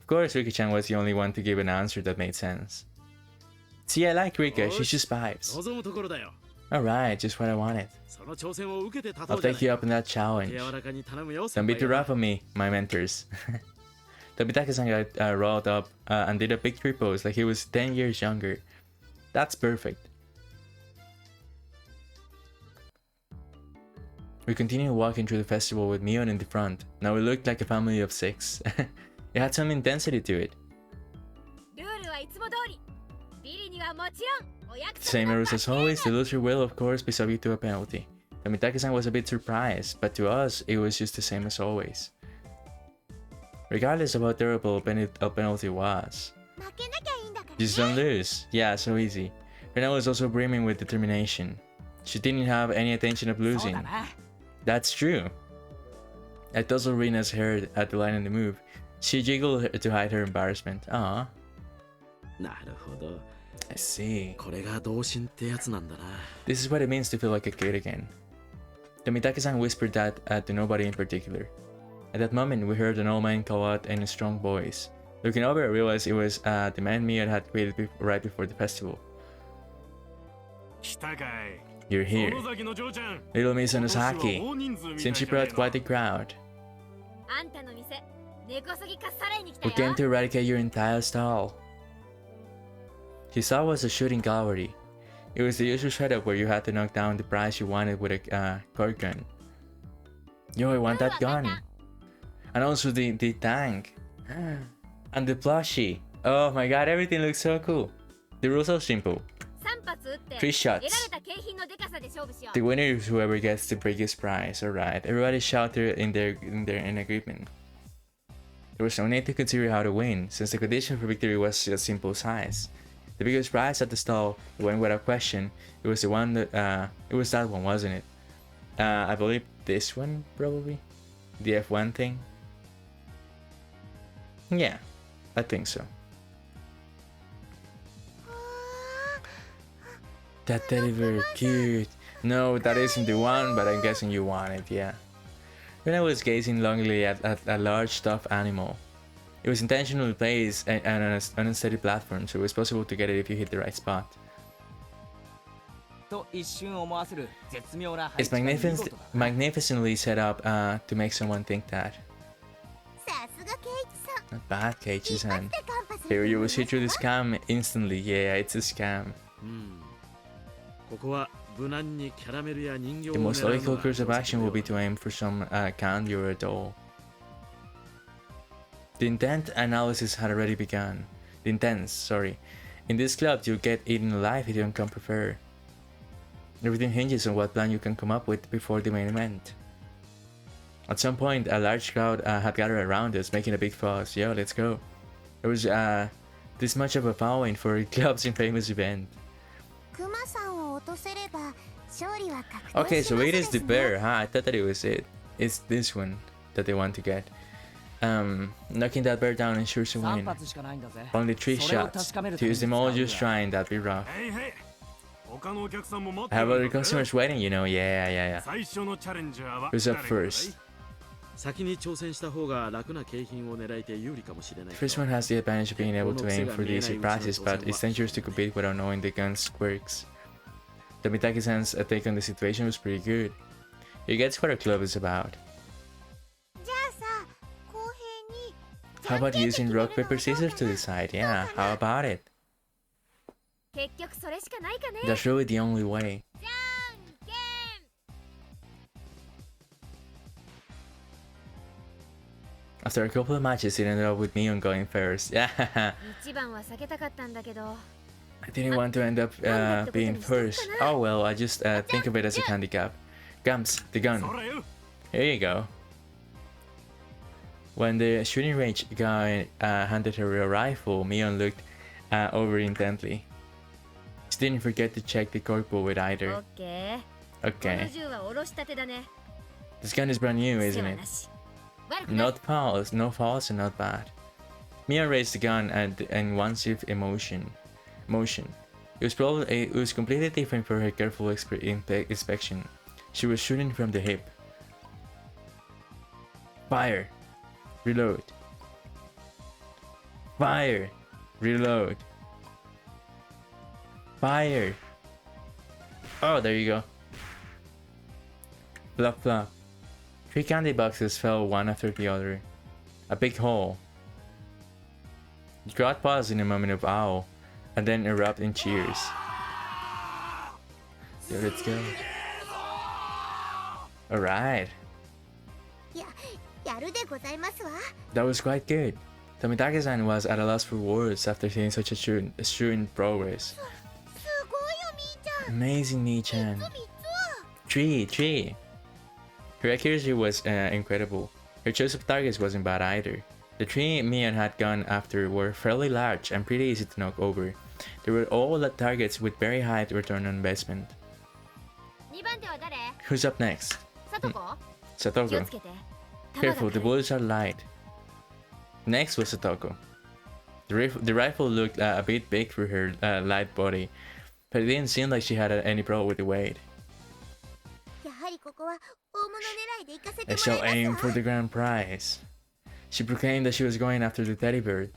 Of course, Rika-chan was the only one to give an answer that made sense. See, I like Rika. She just vibes. 望むところだよ Alright, just what I wanted. その挑戦を受けて立と I'll うじゃな take い you up in that challenge. 柔らかに頼むよ Don't 先 be 輩 too 方 rough on me, my mentors. Tomitake-san got rolled up and did a victory pose like he was 10 years younger. That's perfect. We continued walking through the festival with Mion in the front. Now we looked like a family of 6. It had some intensity to it. ルールはいつも通りビリにはもちろん Same rules as always, the loser will of course be subject to a penalty. Tomitake-san was a bit surprised, but to us it was just the same as always. Regardless of how terrible a penalty was, 負けなきゃいいんだから just don't lose. Yeah, so easy. Rena was also brimming with determination. She didn't have any intention of そう losing. だな。 That's true. I tousled Rena's hair at the line of the move. She jiggled to hide her embarrassment. Ah, なるほど。 I see. これが童心ってやつなんだな。 This is what it means to feel like a kid again. Tomitake-san whispered that to nobody in particular. At that moment, we heard an old man call out in a strong voice. Looking over, I realized it was the man Mia had created right before the festival. 来たかい。 You're here, 園崎の嬢ちゃん。 little Miss 今年は Onosaki. 大人数みたい Since she じゃねえ brought の quite a crowd, あんたの店根こそぎかっさらいに来た we came よ to eradicate your entire stall. His stall was a shooting gallery. It was the usual setup where you had to knock down the prize you wanted with a cord gun. Yo, I want that gun. And also the tank. And the plushie. Oh my god, everything looks so cool. The rules are simple. 3発撃って Three 得られ shots. た景品のデカさで勝負しよ The う winner is whoever gets the biggest prize. Alright, everybody shouted in agreement. There was no need to consider how to win, since the condition for victory was a simple size. The biggest prize at the stall went without question. It was the one that it was that one, wasn't it? I believe this one, probably? The F1 thing? Yeah, I think so. That teddy bear, cute. No, that isn't the one, but I'm guessing you want it, yeah. Then I was gazing longingly at a large stuffed animal. It was intentionally placed on an unsteady platform, so it was possible to get it if you hit the right spot. と一瞬思わせる絶妙な配 It's 置が見事だな。 magnificently set up to make someone think that. さすがケイチさん Not bad, 一発 Keiichi-san. でカンパする Here you will see through the scam instantly. Yeah, it's a scam. うん。ここは無難にキャラメルや人形を The 狙うの most が logical course of 定 action 石 will の be よう to だ aim for some candy or a doll. The intent analysis had already begun. The intents, sorry. In this club, you'll get eaten alive if you don't come prepared. Everything hinges on what plan you can come up with before the main event. At some point, a large crowd had gathered around us, making a big fuss. Yo, let's go. There was this much of a following for a club's infamous event. クマさんを落とせれば勝利は確定し Okay, ます so it で is す the ね bear, huh? I thought that it was it. It's this one that they want to get. Knocking that bear down ensures a 3 win. 発しかないんだぜ。 Only 3それを shots. 確かめる To ために use them all 使うん just だ。 trying, that'd be rough. へいへい。他のお客さんも待って I る have ん other だぜ customers waiting, you know. Yeah, yeah, yeah. 最初のチャレンジャーは Who's up 誰かい first? 先に挑戦した方が楽な景品を狙えて有利かもしれない The first one has the advantage of being able to aim for the easy prizes, but it's dangerous to compete without knowing the gun's quirks. Tomitake-san's take on the situation was pretty good. He gets what our club is about. じゃあさ公平に How about じゃんけん using で決める rock, の paper, はどう scissors か to な decide? Yeah, how about it? 結局それしかないかね That's really the only way. じゃんけん After a couple of matches, it ended up with me on going first. Yeah, 一番は避けたかったんだけど I didn't want to end up being first. Oh well, I just think of it as a handicap. Gumps, the gun. それよ Here you go. When the shooting range guy handed her a rifle, Mion looked over intently. She didn't forget to check the corkboard with オ either. ッケーこの Okay. 銃はおろしたてだね This gun is brand new, 世 isn't 話 it? なし悪くない Not false, no false, and not bad. Mia raised the gun and one swift motion. It was completely different for her careful inspection. She was shooting from the hip. Fire. Reload. Fire. Reload. Fire. Oh, there you go. Flop flop. 3 candy boxes fell one after the other. A big hole. The crowd paused in a moment of awe, and then erupted in cheers. Yo, let's go. Alright, やるでございますわ that was quite good. Tomitake-san was at a loss for words after seeing such a shooting progress. すご Amazing, Nichan. 3. Her accuracy was incredible. Her choice of targets wasn't bad either. The 3 Mion had gone after were fairly large and pretty easy to knock over. They were all the targets with very high return on investment. 2番手は誰？ Who's up next? さとこ？気を Satoko. つけて。 Careful, the bullets are light. Next was Satoko. The rifle looked a bit big for her light body, but it didn't seem like she had any problem with the weight. やはりここは大物狙いで行かせて I も shall らい aim ます for わ。 the grand prize. She proclaimed that she was going after the teddy bird.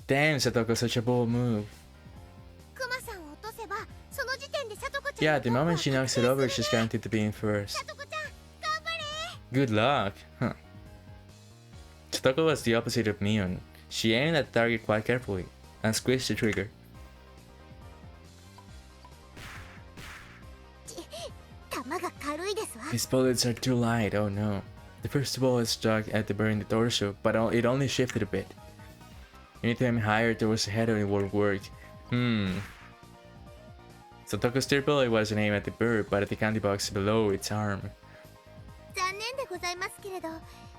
Damn, Satoko, such a bold move. クマさんを落とせばその時点でさとこちゃん Yeah, の the トップは moment she knocks it 確定 over, す she's るね。 guaranteed to be in first. さとこちゃん頑張れ。 Good luck. Huh. Satoko was the opposite of Mion. She aimed at the target quite carefully and squished the trigger. 弾が軽いですわ。 These bullets are too light, oh no. The first bullet struck at the bird in the torso, but it only shifted a bit. You need to aim higher towards the head and it won't work. Satoko's third bullet wasn't aimed at the bird, but at the candy box below its arm. 残念でございますけれど、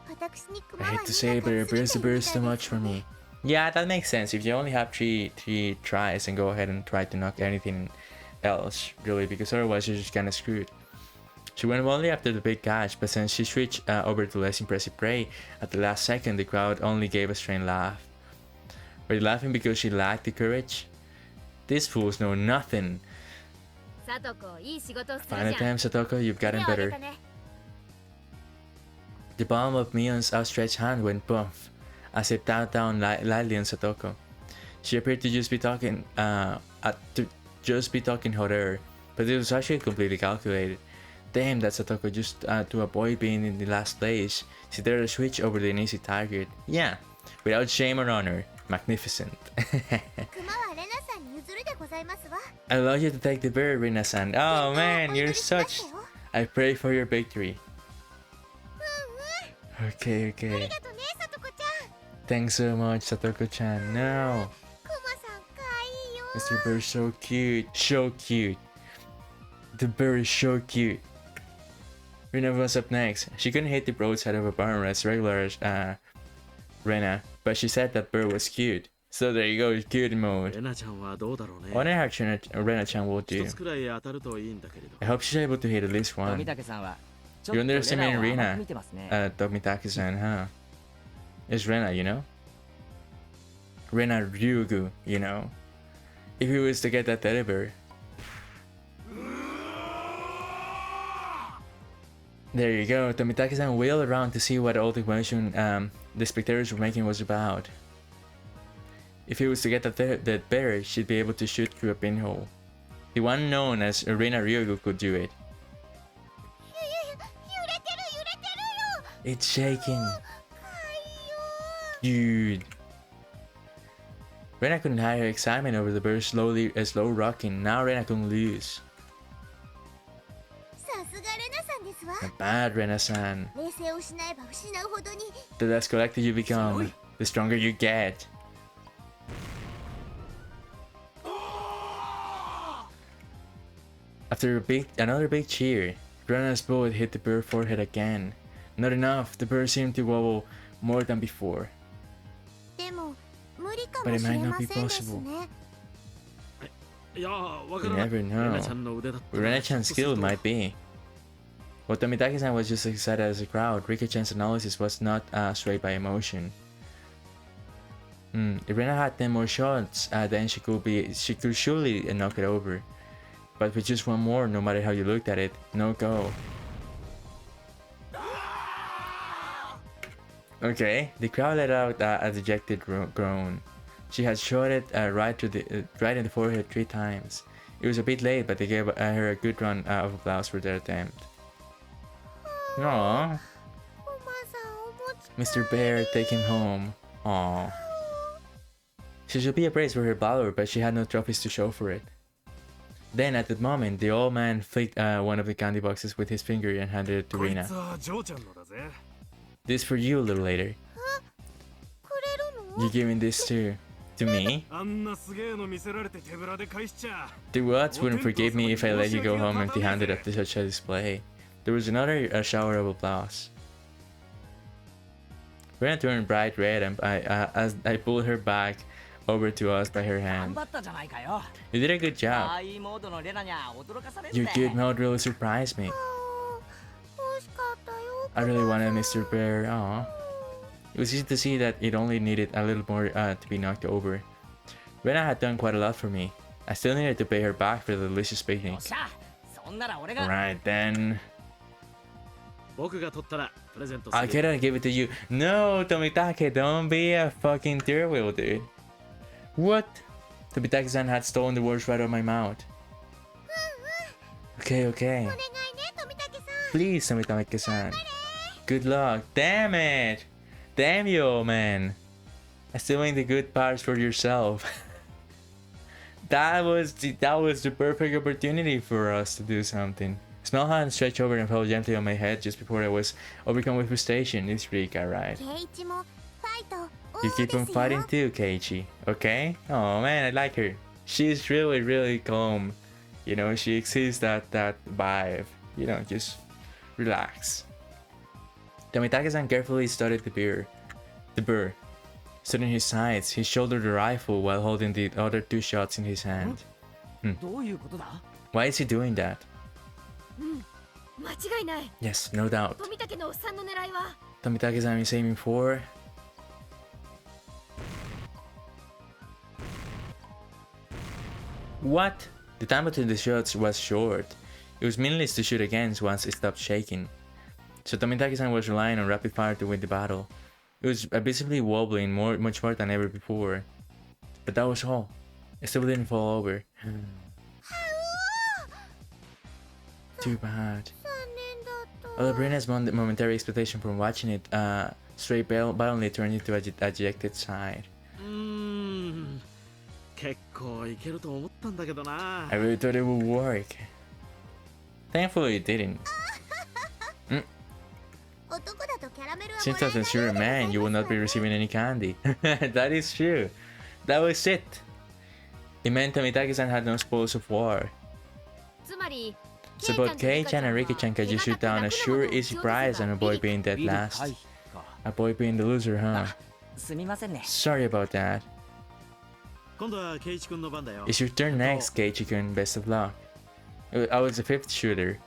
私にク I マは hate to say, but it appears the bird is too much for me. Yeah, that makes sense. If you only have three tries, and go ahead and try to knock anything else, really, because otherwise you're just kinda screwed. She went only after the big catch, but since she switched over to less impressive prey, at the last second the crowd only gave a strained laugh. Were you laughing because she lacked the courage? These fools know nothing. さとこ、いい仕事をする Final じゃん。 time, Satoko, you've 手を gotten 挙げ better. たね。 The palm of Mion's outstretched hand went bump as it tapped down lightly on Satoko. She appeared to just be talking hot air, but it was actually completely calculated. Damn, that Satoko, just to avoid being in the last place, she dared to switch over the easy target. Yeah, without shame or honor. Magnificent. クマはレナさんに譲るでございますわ。 I allow you to take the bird, Rina-san. Oh man, you're such... I pray for your victory. うんうん。 Okay, あり okay. がとね、さとこちゃん。 Thanks so much, Satoko-chan. No. クマさんかわいいよ。 Mr. Bird, so cute. So cute. The bird is so cute. Rena was up next. She couldn't hit the broadside of a barn as regular as Rena, but she said that bird was cute. So there you go, cute レ mode. ナちゃんはどうだろうね。 I wonder how Rena-chan will 一 do. つくらい当たるといいんだけれど。 I hope she's able to hit at least 富 one. 武さんはちょっ You とレナ underestimate を甘 Rena, く見てますね。 Tomitake-san, huh? It's Rena, you know? Rena Ryugu, you know? If he was to get that teddy bear. There you go, Tomitake-san wheeled around to see what all the commotion the spectators were making was about. If he was to get that bear, she'd be able to shoot through a pinhole. The one known as Rena Ryugu could do it. 揺れてる揺れてるよ。 It's shaking. かわいいよ。 Dude. Rena couldn't hide her excitement over the bird slow rocking. Now Rena couldn't lose. さすがレナさんですわ。 Not bad, Rena-san. 冷静を失えば失うほどに。 The less collected you become, the stronger you get. After another big cheer, Rena's bullet hit the bird's forehead again. Not enough, the bird seemed to wobble more than before. でも無理か But も it しれ might ま not be せんです possible. ね。いやー、わか You らない。 never レナちゃ know. んの腕だったら What Rena-chan's ひょっ skill とすると might be. What Tomitake-san was just as excited as the crowd, Rika-chan's analysis was not swayed by emotion. If Rena had 10 more shots, then she could surely knock it over. But with just one more, no matter how you looked at it, no go. Okay, the crowd let out a dejected groan. She had shot it right in the forehead 3 times. It was a bit late, but they gave her a good round of applause for their attempt. Aww. おまさんお持ち。 Mr. Bear, take him home. Aww. She should be appraised for her valor, but she had no trophies to show for it. Then, at that moment, the old man flicked one of the candy boxes with his finger and handed it to こい Rina. つはジョーちゃんのだぜ。 This for you a little later. くれるの？ You're giving this too. To me? あんなすげえの見せられて手ぶらで返しちゃ The Watts wouldn't forgive me if I let you go home empty-handed after such a display. There was another shower of applause. Rena turned bright red and as I pulled her back over to us by her 頑 hand. 張ったじゃないかよ You did a good あ job. あいうモードのレナにゃ驚かされる Your ぜ good mode really surprised me. 惜しかったよ I really wanted Mr. Bear. Aw. It was easy to see that it only needed a little more to be knocked over. Rena had done quite a lot for me. I still needed to pay her back for the delicious よ picnic. っしゃそんなら俺が Right then. 僕が取ったらプレゼントす I る cannot give it to you. No, Tomitake, don't be a fucking third-wheel, dude. What? Tomitake-san had stolen the words right out of my mouth. Okay, okay. お願いね富武さん Please, Tomitake-san. Good luck. Damn it! Damn you, old man. Assuming the good parts for yourself. That was the perfect opportunity for us to do something. Small hand stretched over and fell gently on my head just before I was overcome with frustration. It's Rika, right? ケイイチもファイト You 王 keep で on す fighting よ too, Keiichi. Okay? Oh man, I like her. She's really, really calm. You know, she exceeds that vibe. You know, just relax. Tomitake-san carefully studied the burr. Studying his sights, he shouldered the rifle while holding the other two shots in his hand. どういうことだ Why is he doing that? 間違いない Yes, no doubt. 富武のおっさんの狙いは Tomitake-san is aiming for... What? The time between the shots was short. It was meaningless to shoot again once it stopped shaking. So Tomitake-san was relying on rapid fire to win the battle. It was visibly wobbling much more than ever before. But that was all. It still didn't fall over. Too bad. 残念だった Although Brenna's momentary expectation from watching it straight violently turned into a dejected sigh. うーん結構いけると思ったんだけどな I really thought it would work. Thankfully it didn't. 男だとキャラメルはも Since らえ as ない a sure man, you will not be receiving any candy. That is true. That was it. It meant Tomitake-san had no spoils of war. つまり So both Kei-chan and Riki-chan could just shoot down a sure easy prize and avoid being dead ビル回 last. 避か Avoid being the loser, huh? すみませんね Sorry about that. 今度はケイイチ君の番だよ It's your turn next, Keiichi-kun. Best of luck. I was the fifth shooter.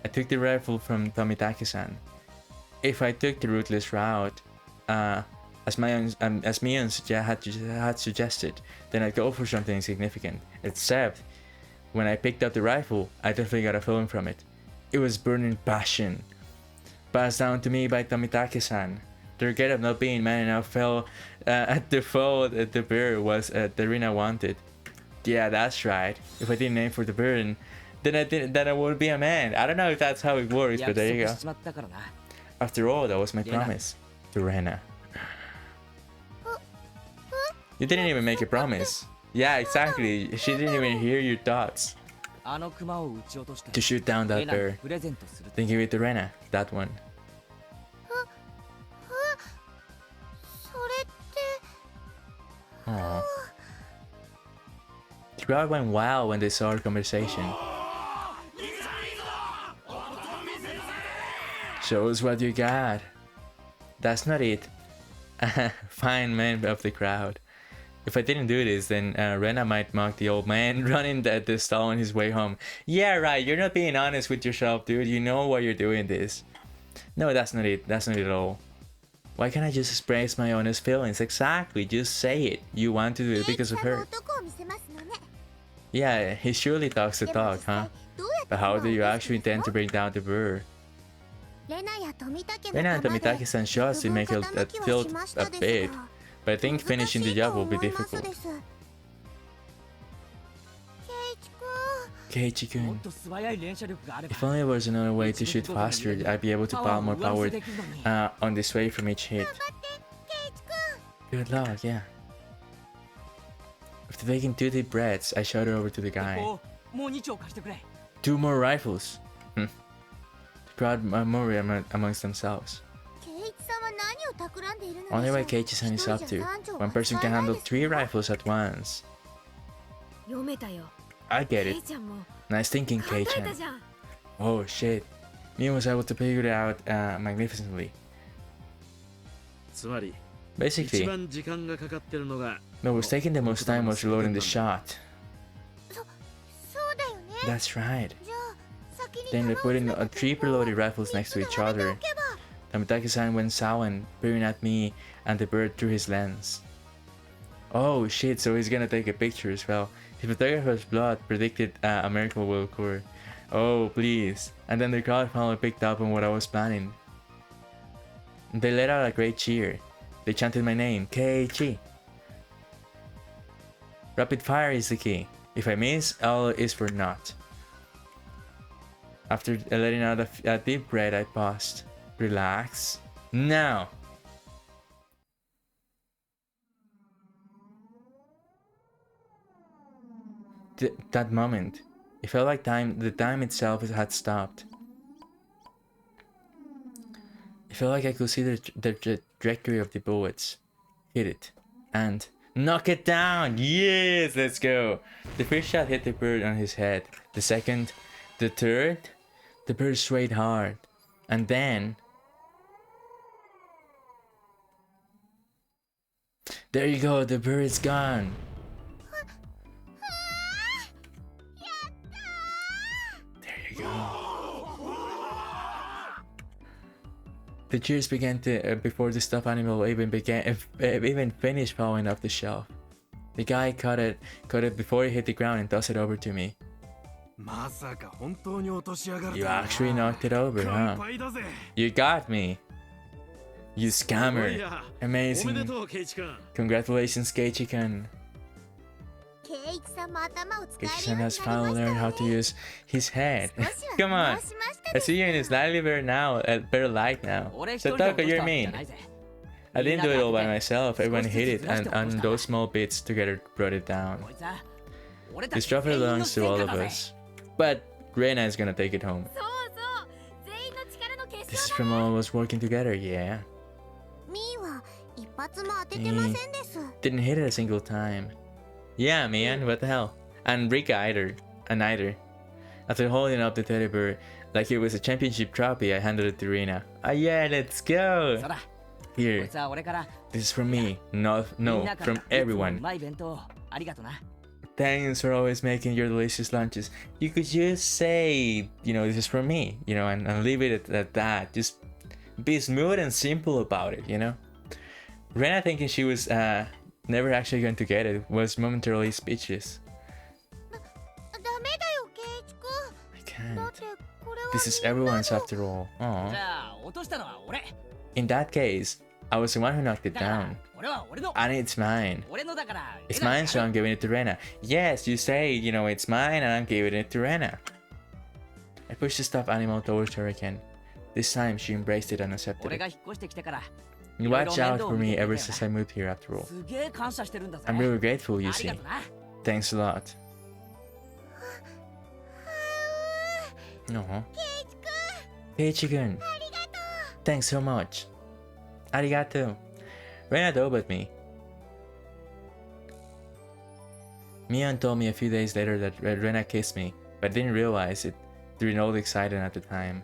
I took the rifle from Tomitake-san. If I took the ruthless route, as Mion had suggested, then I'd go for something significant. Except, when I picked up the rifle, I definitely got a feeling from it. It was burning passion. Passed down to me by Tomitake-san. The regret of not being man enough fell at the foe that the bear was the Rina wanted. Yeah, that's right. If I didn't aim for the burn, then I wouldn't be a man. I don't know if that's how it works, but 約 there you 束 go. しちまったからな After all, that was my Rena. promise to Rena. You didn't even make a promise. Yeah, exactly. She didn't even hear your thoughts. あの熊を撃ち落として To shoot down レ that ナに bear, プレゼントする then give it to Rena. That one. それって Aww. The crowd went wild when they saw our conversation. Show us what you got. That's not it. Fine man of the crowd. If I didn't do this, then Rena might mock the old man running at the stall on his way home. Yeah, right. You're not being honest with yourself, dude. You know why you're doing this. No, that's not it. That's not it at all. Why can't I just express my honest feelings? Exactly. Just say it. You want to do it ケイイ because チ of さんの her. 男を見せますのね Yeah, he surely talks the でも talk, 実際 huh? どうやって But how do you 熊を actually 落とす intend の to bring down the bird? レナや富武 Rena の and 弾で Tomitake-san shots to make it 部分傾きは tilt しまし a たです bit, が but I think finishing the job will be 難しいと思います difficult. ですケイイチ君 もっ Keiichi-kun, と素早い連射力があれば if only there was another way to shoot faster, I'd be able to パワー pile も more 上乗 power せできるのに on this way from each hit. 頑張ってケイイチ君 Good luck, yeah. After taking 2 deep breaths, I shouted over to the こ guy. こもう2丁貸してくれ 2 more rifles! The crowd murmured amongst themselves. ケイイチさんは何を企んでいるのでしょう。 Only what Keiichi-san is up to. One person can handle 3 rifles at once. 読めたよ。 I get ケ it. イちゃんも Nice thinking, 考えた Kei-chan. じゃん。 Oh shit. Mio was able to figure it out magnificently. つまり一 Basically, 番時間がかかってるのが what was taking the most time was reloading the shot. そうだよね。 That's right. じゃあ先に Then they 弾を put in 詰め 3 て preloaded rifles next to 三 each つ並べて other. おけば Tomitake-san went silent, peering at me and the bird through his lens. Oh shit, so he's gonna take a picture as well. His photographer's blood predicted a miracle will occur. Oh, please. And then the crowd finally picked up on what I was planning. They let out a great cheer. They chanted my name, Keiichi. Rapid fire is the key. If I miss, all is for naught. After letting out a deep breath, I paused. Relax. Now! That moment, it felt like the time itself had stopped. It felt like I could see the trajectory of the bullets. Hit it. And knock it down! Yes! Let's go! The first shot hit the bird on his head. The second, the third, the bird swayed hard. And then... there you go, the bird is gone. There you go. The cheers began to before the stuffed animal even finished falling off the shelf. The guy caught it before it hit the ground and tossed it over to me. まさか本当に落としやがる You とは actually knocked it over, 乾 huh? 杯だぜ You got me. You すごい scammer. やおめで Amazing. とうケイチ君 Congratulations, Keiichi-kun. ケイイチさんも頭を使えるよ Keiichi-san うになり has ま finally した learned ね how to use his head. 少しは Come on. 直しました I です see you in a slightly better now, better light now. 俺一人で Sataka, 落とし you're たわけじゃ mean. ないぜ。 I didn't do it all by myself. Everyone 少し hit ず it, つずらして and 落とした。 those small bits together brought it down. こいつは俺た This ち trophy 全員の belongs 成 to all 果 of だぜ。 us. But Reina is gonna take it home. そうそう。全員の力の結 This is 晶だ。 from all of us working together, yeah. ミーは一発も当ててませんです Didn't hit it a single time. Yeah, man, what the hell? And Rika either. After holding up the teddy bear like it was a championship trophy, I handed it to Reina. Ah, yeah, let's そう go! だ。こ Here, いつは俺から this is from me. No, みん no, なから from いつもう everyone. まい弁当ありがとな。 Thanks for always making your delicious lunches. You could just say, this is from me, and leave it at that. Just be smooth and simple about it, Rena, thinking she was never actually going to get it, was momentarily speechless. ダメだよケイイチ君 I だっ can't. てこれは This is みんなの everyone's after all. じ Aw. ゃあ落としたのは俺。 In that case, I was the one who knocked it だから down. 俺は俺の。 And it's mine. 俺のだから It's mine, so I'm giving it to Rena. Yes, you say, it's mine, and I'm giving it to Rena. I pushed the stuffed animal towards her again. This time, she embraced it and accepted 俺 it. が引っ越してきてから You watch out for me ever since I moved here, after all. すげえ感謝してるんだぜ。 I'm really grateful, you ありが see. とな。 Thanks a lot. Aw. ケイイチ君 Keiichi-kun. Thanks so much. Arigato. Rena dove at me. Mion told me a few days later that Rena kissed me, but I didn't realize it during all the excitement at the time.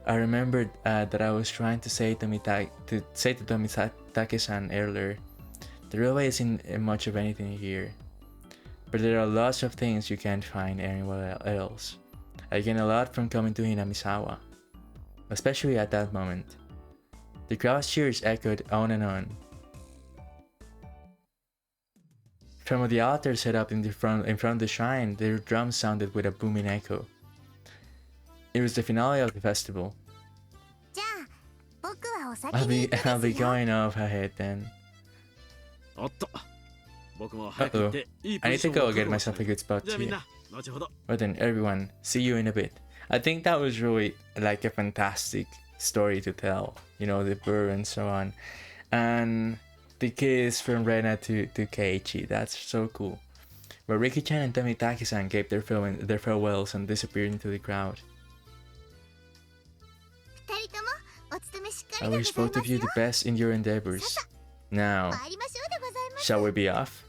I remembered that I was trying to say to Tomitake-san earlier. There really isn't much of anything here, but there are lots of things you can't find anywhere else. I gained a lot from coming to Hinamizawa, especially at that moment. The crowd's cheers echoed on and on. From the altar set up in front of the shrine, their drums sounded with a booming echo. It was the finale of the festival. じゃあ僕はお先 I'll に be 行く I'll で be すよ going off ahead then. おっと僕も早く行っていい I ポ need ジシ to ョン go を get 確保 myself a good spot じゃあみん too. な後ほど But then everyone, see you in a bit. I think that was really like a fantastic story to tell. The bird and so on. And the kiss from Rena to Keiichi. That's so cool. Where Riki-chan and Tomitake-san gave their farewells and disappeared into the crowd. 二人ともお勤めしっか I wish both of you the best in your endeavors. Now, 参りましょうでございます。 shall we be off?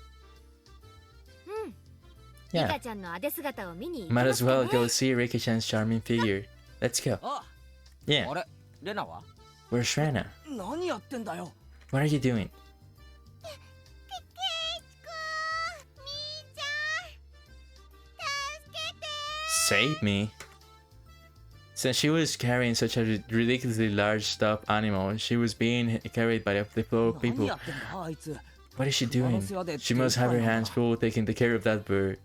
リ Yeah. カちゃんのあで姿を見に行き Might ま as すか well ね go see Rika-chan's charming figure. Let's go. あ Yeah. あれレナは Where's Rena? 何やってんだよ What are you doing? ケイチくん、みーちゃん、助けて。 Save me? Since she was carrying such a ridiculously large stuffed animal, she was being carried by the flow of 何 people. やってんだあいつ What is she doing? She must have her hands full taking the care of that bird.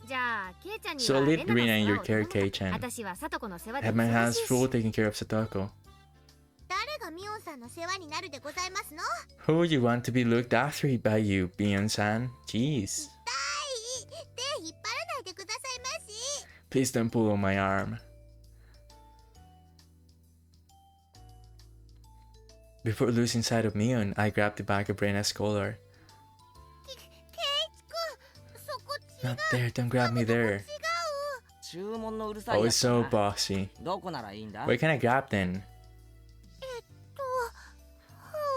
じゃあケイちゃんに So は leave レナの Rena in 世 your 話を care, 頼むか Kei-chan. 私はサトコの世話で Have my 忙 hands しい full し taking care of Satoko. 誰がミオンさんの世話になるでございますの？ Who would you want to be looked after by you, Bion-san? Jeez. 手引っ張らないでくださいまし。 Please don't pull on my arm. Before losing sight of Mion, I grabbed the back of Rena's collar. ケイチくん、そこ違う。 Not there, don't grab me 違 there. う。注文のうるさい Oh, や it's つだ so な bossy. どこならいいんだ Where can I grab then?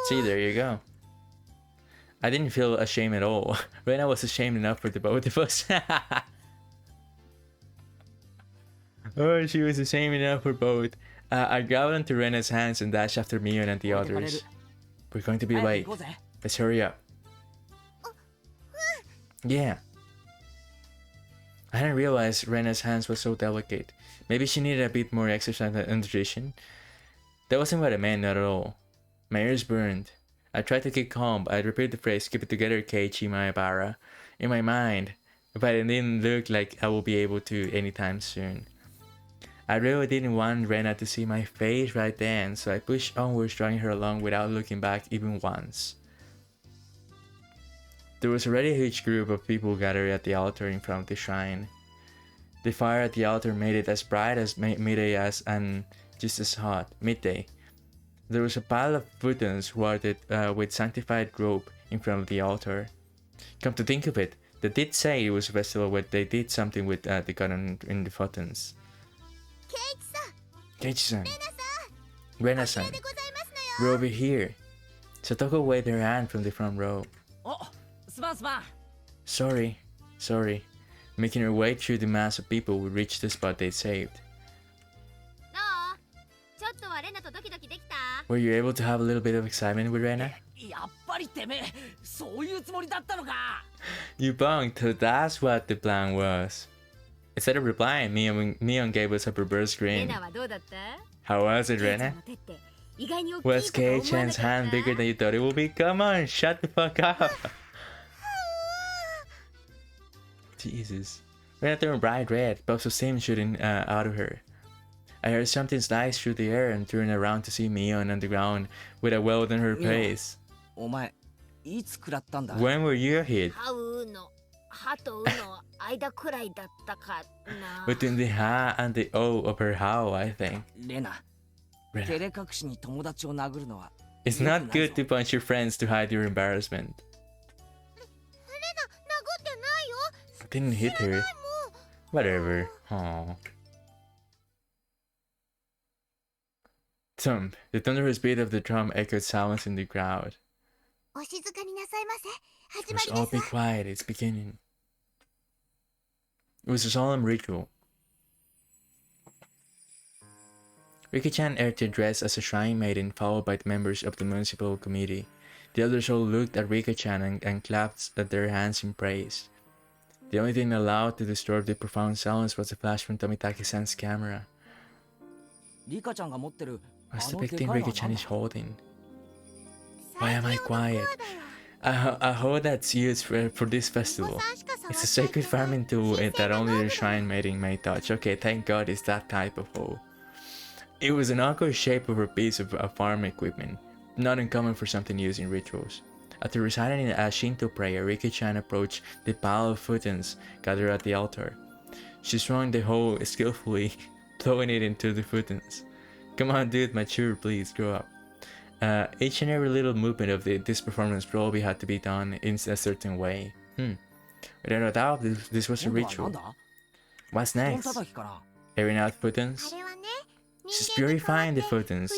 See, there you go. I didn't feel ashamed at all. Rena was ashamed enough for the both of us. Oh, she was ashamed enough for both. I grabbed onto Rena's hands and dashed after Mion and the others. We're going to be 早く late. 行こうぜ Let's hurry up. Yeah. I hadn't realized Rena's hands were so delicate. Maybe she needed a bit more exercise and nutrition. That wasn't what I meant, not at all. My ears burned. I tried to keep calm, but I repeated the phrase, keep it together, Keiichi Maebara, in my mind, but it didn't look like I will be able to anytime soon. I really didn't want Rena to see my face right then, so I pushed onwards, dragging her along without looking back even once. There was already a huge group of people gathered at the altar in front of the shrine. The fire at the altar made it as bright as midday and just as hot, midday. There was a pile of futons wadded with sanctified rope in front of the altar. Come to think of it, they did say it was a festival where they did something with the god in the futons. ケイチさん、 Keiichi-san, レナ Rena-san, さん、こちらでございますの we're よ。 over here. Satoko waved her hand from the front row. おすまんすまん Sorry. Making her way through the mass of people, we reached the spot they saved. どう？ちょっとはレナとドキドキできた？ Were you able to have a little bit of excitement with Rena? やっぱりてめえそういうつもりだったのか You bunked, so that's what the plan was. Instead of replying, Mion gave us a perverse レ grin. ナはどうだった？ How was it, ケイちゃ Rena? んの手って意外に大きい Was とか思わな Kei-chan's か hand った？ bigger than you thought it would be? Come on, shut the fuck up! Jesus. Rena turned bright red, puffs of steam shooting out of her. I heard something slice through the air and turned around to see Mion on the ground with a welt on her face. お前いつ食らったんだ When were you hit? 歯うの歯とうの間くらいだったかな。 Between the ha and the o of her how, I think. レナ Rena. 照れ隠しに友達を殴るのは It's not good to punch your friends to hide your embarrassment. レナ、殴ってないよ。 I didn't hit her. Whatever. Aww. Thump. The thunderous beat of the drum echoed silence in the crowd. お静かになさいませ。始 We ま must り all で be す。 quiet. It's beginning. It was a solemn ritual. Riki-chan entered dressed as a shrine maiden, followed by the members of the municipal committee. The others all looked at Riki-chan and clapped their hands in praise. The only thing allowed to disturb the profound silence was the flash from Tomitake-san's camera. リカちゃんが持ってる What's あ the の big で thing かいのは Riki-chan 何 is だ holding? Why am I 最強の quiet? クワだよ。 A hoe that's used for this お festival. 子さんしか触っ It's a ちゃい sacred けない farming tool 神聖 that な only 道 the 具だよ。 shrine maiden may touch. Okay, thank God it's that type of hoe. It was an awkward shape of a piece of farm equipment, not uncommon for something used in rituals. After reciting a Shinto prayer, Riki-chan approached the pile of futons gathered at the altar. She swung the hoe skillfully, blowing it into the futons. Come on, dude, mature, please, grow up. Each and every little movement of this performance probably had to be done in a certain way. Without a doubt, this was a 今度はな ritual. んだ What's 布団 next? 叩きかな Airing out あ futons? れはね、 She's 人間に代わ purifying って the 冬の futons. 病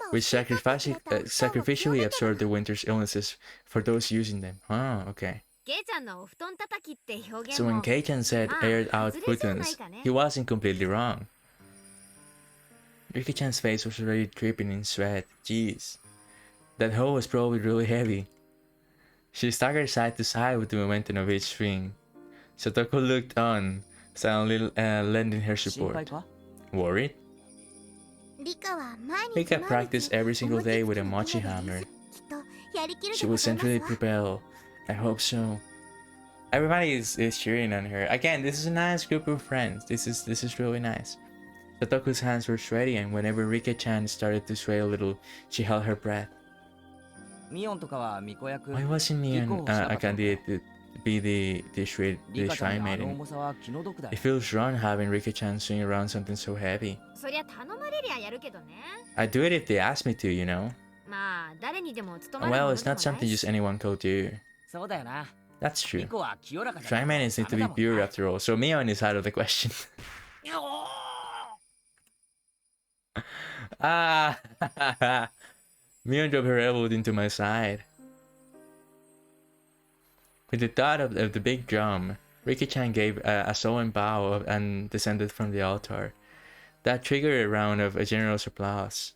魔 which sacrificially absorb the winter's illnesses for those using them. Oh, okay. ケイちゃんのお布団叩きって表現 So when も Kei-chan said まあ aired out 外れじゃない futons, かね he wasn't completely wrong. Riki-chan's face was already dripping in sweat. Jeez. That hole was probably really heavy. She staggered side to side with the momentum of each swing. Satoko looked on, silently lending her 心配 support. か？ Worried? リカは毎日 Rika practiced every single day with a mochi hammer. きっとやりきる She でご will ざいます centrally わ prevail. I hope so. Everybody is cheering on her. Again, this is a nice group of friends. This is really nice. Satoku's hands were sweaty, and whenever Rika-chan started to sway a little, she held her breath. ミオンとかは巫女役 Why wasn't 立 Neon 候補しなか a ったのか candidate to be the リカちゃん shrine のあの maiden? 重さは気の毒だ It よ。 feels wrong having Rika-chan swing around something so heavy. そりゃ頼まれりゃやるけどね I'd do it if they asked me to, you know. まあ誰にでも務まるも Well, の it's でも not な something い just し anyone could do. そうだよな。 That's 巫 true. 女は清らかじゃ Shrine ない maidens と need ダ to メ be だもんな pure after all, so Mion is out of the question. Ah! Mion drove her elbow into my side. With the thought of the big drum, Riki-chan gave a sullen bow and descended from the altar. That triggered a round of generous applause.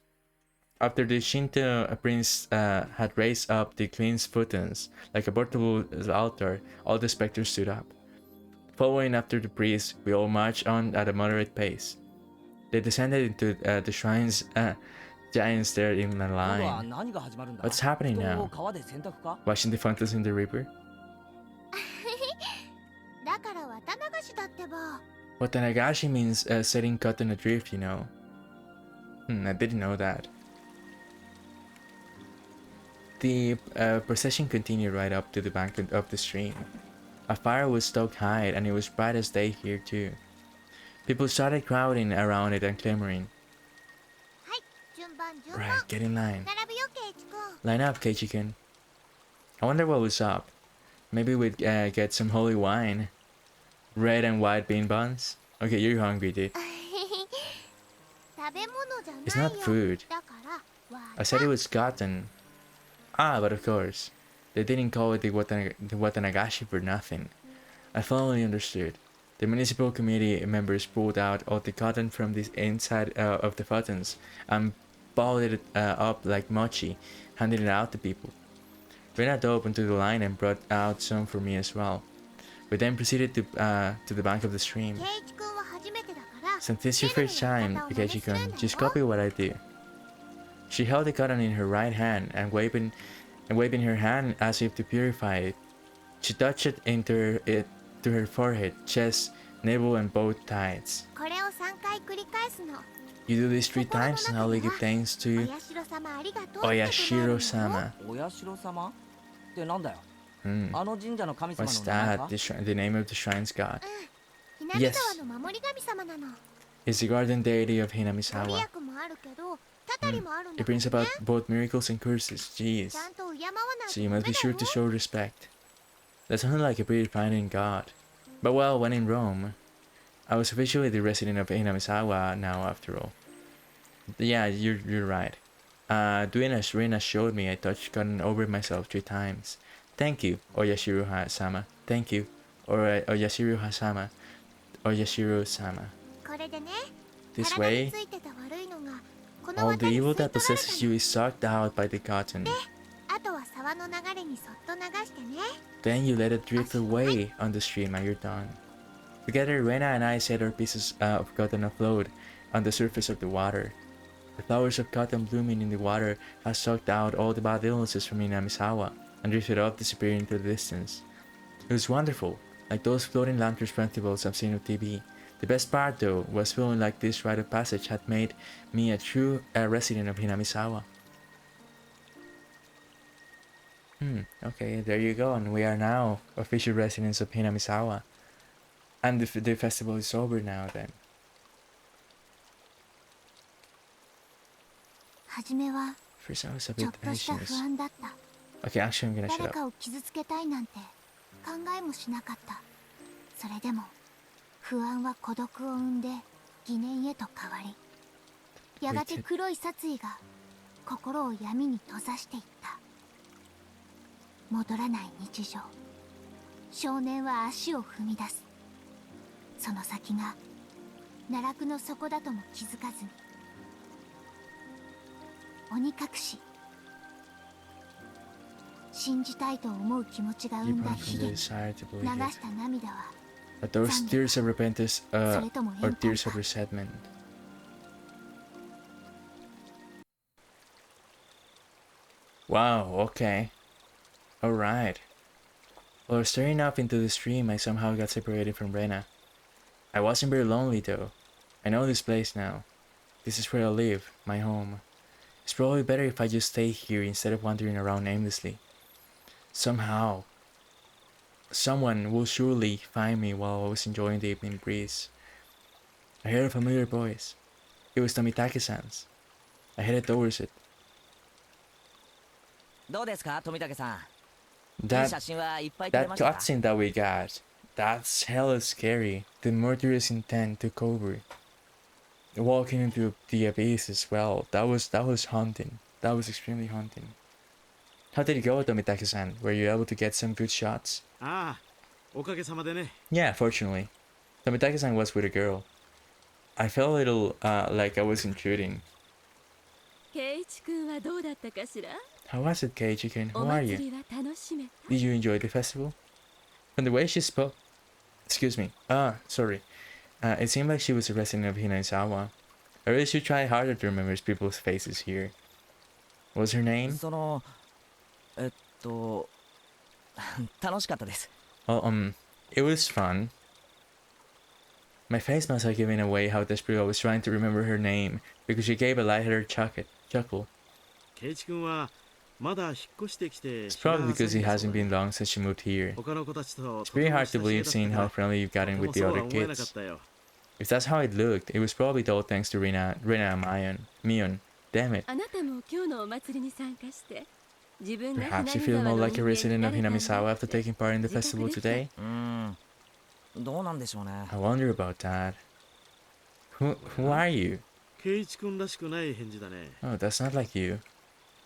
After the Shinto prince had raised up the queen's futons like a portable altar, all the specters stood up. Following after the priest, we all marched on at a moderate pace. They descended into the shrine's giants there in a 今度は line. 何が始まるんだ？ What's happening 布団を now? 川で洗濯か？ Washing the fountains in the river? だから綿流しだってば Watanagashi means setting cotton adrift, you know. I didn't know that. The procession continued right up to the bank of the stream. A fire was stoked high, and it was bright as day here too. People started crowding around it and clamoring. はい順番順番 Right, get in line. 並ぶよケイチくん Line up, Keiichi-kun. I wonder what was up. Maybe we'd get some holy wine. Red and white bean buns? Okay, you're hungry, dude. 食べ物じゃないよ It's not food. だからわ I said it was cotton. Ah, but of course. They didn't call it the Watanagashi for nothing. I finally understood. The municipal committee members pulled out all the cotton from the inside of the buttons and balled it up like mochi, handing it out to people. Renata opened to the line and brought out some for me as well. We then proceeded to the bank of the stream. ケイチくんは初めてだから Since this is your first time, Ikechi-kun, just copy what I do. She held the cotton in her right hand and waving her hand as if to purify it. She touched it to her forehead, chest, navel, and both sides. これを3回繰り返すの You do this 3 times and I will give thanks お to やしろ様ありがとうって Oyashiro-sama. お社様ってなんだよ。 Hmm. あの神社の神様 What's の名前 that? か？ The name of the shrine's god. ひなみ沢の守り神様なの It's the guardian deity of ご利 Hinamisawa. 益もあるけどたたりもあるん It だから brings ね about both miracles and curses. Jeez. ちゃんと敬わないと So you ダ must メ be だ sure よ to show respect. That sounded like a pretty fine god. But well, when in Rome, I was officially the resident of Hinamisawa now after all. Yeah, you're right. Doing as Rina showed me, I touched cotton over myself 3 times. Thank you, Oyashiro-sama. Thank you. Or Oyashiro-sama. Oyashiro-sama. これでね This 体に way, ついてた悪いのがこの all 綿 the に吸い evil 取ら that れた possesses の you is sucked out by the cotton. あとは沢の流れにそっと流してね Then you let it drift away on the stream and you're done. Together, Rena and I set our pieces of cotton afloat on the surface of the water. The flowers of cotton blooming in the water have sucked out all the bad illnesses from Inamisawa and drifted off, disappearing into the distance. It was wonderful, like those floating lanterns festivals I've seen on TV. The best part, though, was feeling like this rite of passage had made me a true resident of Hinamisawa. Okay, there you go, and we are now official residents of Hinamisawa. And the festival is over now then. 初めは First I was a ちょ bit っとした不 anxious. 安だった Okay, actually I'm gonna shut 誰 up. かを傷つけたいなんて考えもしなかったそれでも不安は孤独を生んで疑念へと変わりやがて黒い殺意が心を闇に閉ざしていった。戻らない日常。少年は足を踏み出す。その先が奈落の底だとも気づかずに。鬼隠し。信じたいと思う気持ちが生 You んだ want from 悲 the 劇。 desire to 流 believe it. した涙は But those tears of repentance, それとも or 怨恨 tears of か。 resentment. Wow, okay. Alright. While staring up into the stream, I somehow got separated from Rena. I wasn't very lonely though. I know this place now. This is where I live, my home. It's probably better if I just stay here instead of wandering around aimlessly. Somehow, someone will surely find me while I was enjoying the evening breeze. I heard a familiar voice. It was Tomitake-san's. I headed towards it. どうですか、富武さん。いい That 写真はいっぱい撮れ that ましたか。 cutscene that we got, that's hella scary. The murderous intent took over. Walking into the abyss as well. That was haunting. That was extremely haunting. How did it go, Tomitake-san? Were you able to get some good shots? ああ、おかげさまでね。 Yeah, fortunately. Tomitake-san was with a girl. I felt a little like I was intruding. ケイイチ君はどうだったかしら。 How was it, Keiichi-kun? お Who are 祭 you? りは楽しめた。 Did you enjoy the festival? From the way she spoke... Excuse me. Sorry. It seemed like she was a resident of Hinazawa. I really should try harder to remember people's faces here. What's her name? その楽しかったです。 Oh, it was fun. My face must have given away how desperate I was trying to remember her name because she gave a lighthearted chuckle. ケイチ君はまだ引っ越してきて。 It's probably because it hasn't been long since she moved here. 他の子たちと。 It's very hard to believe seeing how friendly you've gotten with the other kids. If that's how it looked, it was probably all thanks to Rina and Mion. Damn it. あなたも今日のお祭りに参加して。自分が Perhaps you feel more like a resident of Hinamizawa after て taking part in the festival today? どうなんでしょうね。 I wonder about that. Who are you? ケイチ君らしくない返事だね。 Oh, that's not like you.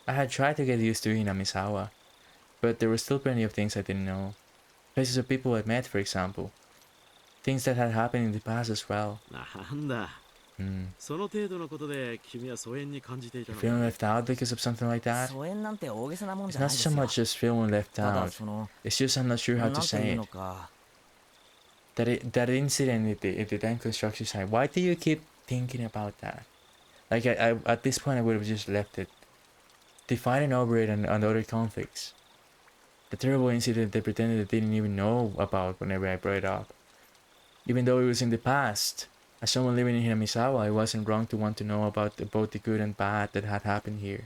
I had tried to get used to Hinamizawa, but there were still plenty of things I didn't know. Places of people I'd met, for example. Things that had happened in the past as well. なんだ。その程度のことで君は疎遠に感じていた You の。 feeling left out because of something like that? 疎遠なんて大げさなもん It's じゃない not です so よ。 much just feeling left ただ out. その It's just I'm not sure how なん to て say いう it. のか。 That incident at the dam construction site. Why do you keep thinking about that? Like I at this point I would have just left it. They fighting over it and other conflicts. The terrible incident they pretended they didn't even know about whenever I brought it up. Even though it was in the past, as someone living in Hinamizawa, I wasn't wrong to want to know about both the good and bad that had happened here.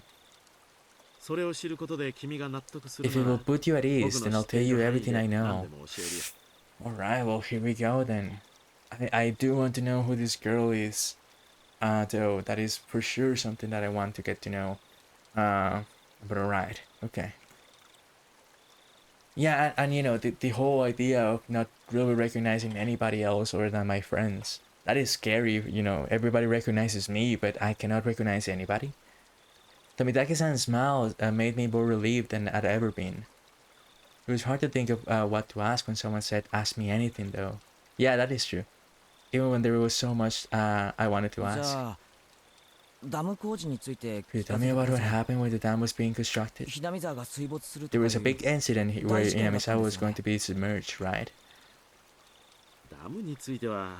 それを知ることで君が納得する If it な will ら。 put you at ease, 僕 then の I'll 知って tell い you る範囲 everything で I 何 know. でも教えるよ。 Alright, well here we go then. I do want to know who this girl is. Though that is for sure something that I want to get to know. But alright, okay. Yeah, and you know, the whole idea of not really recognizing anybody else other than my friends. That is scary, you know, everybody recognizes me, but I cannot recognize anybody. Tomitake-san's smile made me more relieved than I'd ever been. It was hard to think of what to ask when someone said, ask me anything though. Yeah, that is true. Even when there was so much I wanted to じ ask. ゃあダム工事について Could you 聞 tell か me せて about くだ what さい。 happened when the dam was being constructed? ひなみ沢が水没すると There かい was a う big incident where 大事件だったん Inamizawa です was よね。 going to be submerged, right? ダムについては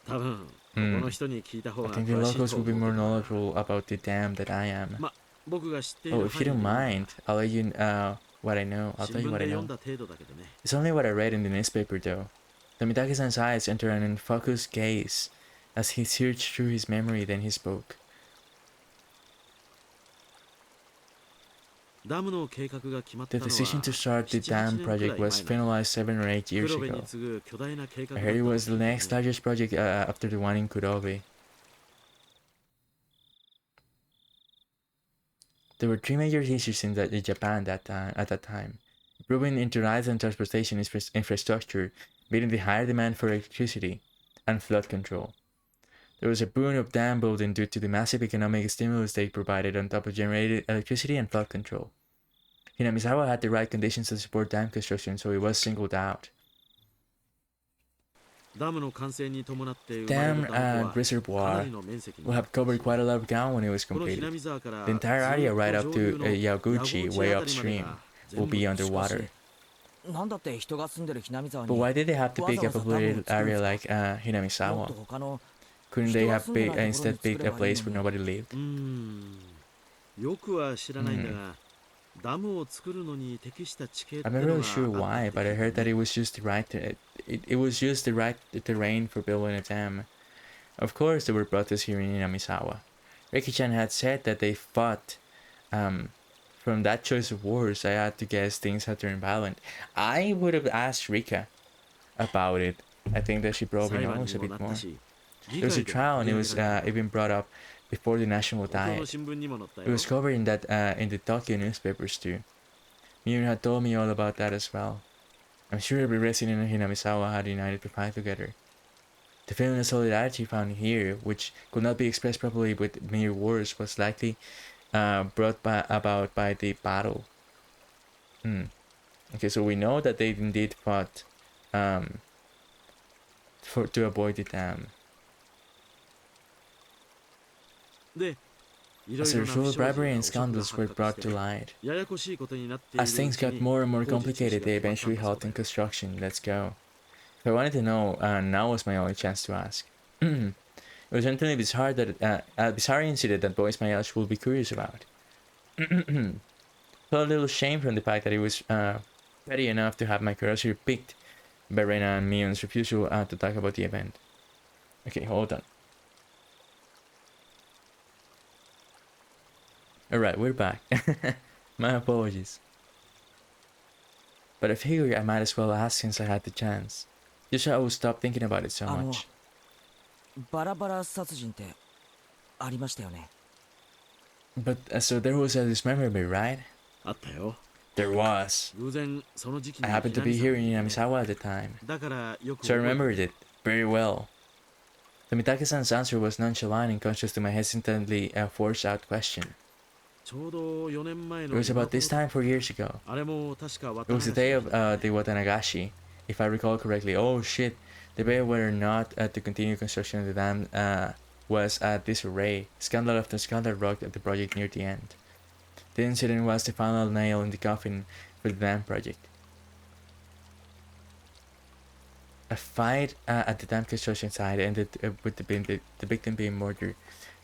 多分ここの人に聞いた方 I が think the 詳しい locals と will be 思う more けどな。 knowledgeable about the dam than I am. ま、僕が知っている Oh, if 範囲 you で don't 言うなら mind, I'll let you what I know. I'll 新 tell you 聞 what で I 読ん know. だ程度だけどね。 It's only what I read in the newspaper though. Tomitake-san's eyes entered an unfocused gaze as he searched through his memory, then he spoke. ダムの計画が決まった The のは decision to start the 7、8 dam 年くら project い前 was なの。 finalized 7 or 8 years 黒部に ago. 次ぐ巨大な計画だ I った heard it の was the next largest project after the one in Kurobe. There were 3 major issues in Japan at that time. Improving internet and transportation infrastructure, meeting the higher demand for electricity, and flood control. There was a boon of dam building due to the massive economic stimulus they provided on top of generated electricity and flood control. Hinamizawa had the right conditions to support dam construction, so it was singled out. ダムの完成に伴って生まれ Dam るダム湖はかな reservoir りの面積に will have covered quite a lot of ground when it was このひな completed. み沢から The entire area right up ずっ to と上流の Yaguchi, way あたりまで upstream, が will be 全部 underwater. なんだって人が住んでるひなみ沢 But に why did they have to pick a populated area like もっ Hinamizawa? と他の Couldn't they have instead picked a place where nobody lived? よくは知らないんだが、ダムを作るのに適した地形って I'm の not が really sure あ why, った but I って heard that 聞 it くね was just the right it was just the right terrain for building a dam. Of course, there were protests here in Hinamizawa. Riki-chan had said that they fought. From that choice of words, I had to guess things had turned violent. I would have asked Rika about it. I think that she probably 裁判 knows に a もな bit った more. し There was a trial and it was even brought up before the national 東京の diet. 新聞にも載った It よ was covered in the Tokyo newspapers too. Miun had told me all about that as well. I'm sure every resident of Hinamizawa had united to fight together. The feeling of solidarity found here, which could not be expressed properly with mere words, was likely brought about by the battle. Okay, so we know that they indeed fought to avoid the dam. でいろ As い a ろな result, 不祥事 bribery や and 汚職が scandals 発 were 覚 brought し to て light. ややこしいことになっている As う things ち got に more and more 工事中止 complicated, が they 決まったん eventually だそう halted だよ construction. Let's go. If I wanted to know, now was my only chance to ask. It was certainly bizarre that a bizarre incident that boys my age will be curious about. Felt a little shame from the fact that it was petty enough to have my curiosity piqued by Rena and Mion's refusal to talk about the event. Okay, hold on. Alright, we're back. My apologies. But I figured I might as well ask since I had the chance. Just so I would stop thinking about it so あの much. バラバラ殺人ってありましたよね But so there was a dismemberment, right? あったよ There was. 偶然その時期に I happened to be here in 南沢 Yamisawa at the time, だからよく so I 覚えてる remembered it very well. Tomitake-san's answer was nonchalant and conscious to my hesitantly forced out question. ちょうど4年前 It の was about this time 4 years ago. あれも確か It was the day of the WATANAGASHI, if I recall correctly. Oh shit, the day whether or not to continue construction of the dam was at disarray. Scandal after scandal rocked at the project near the end. The incident was the final nail in the coffin for the dam project. A fight at the dam construction site ended with the victim being murdered.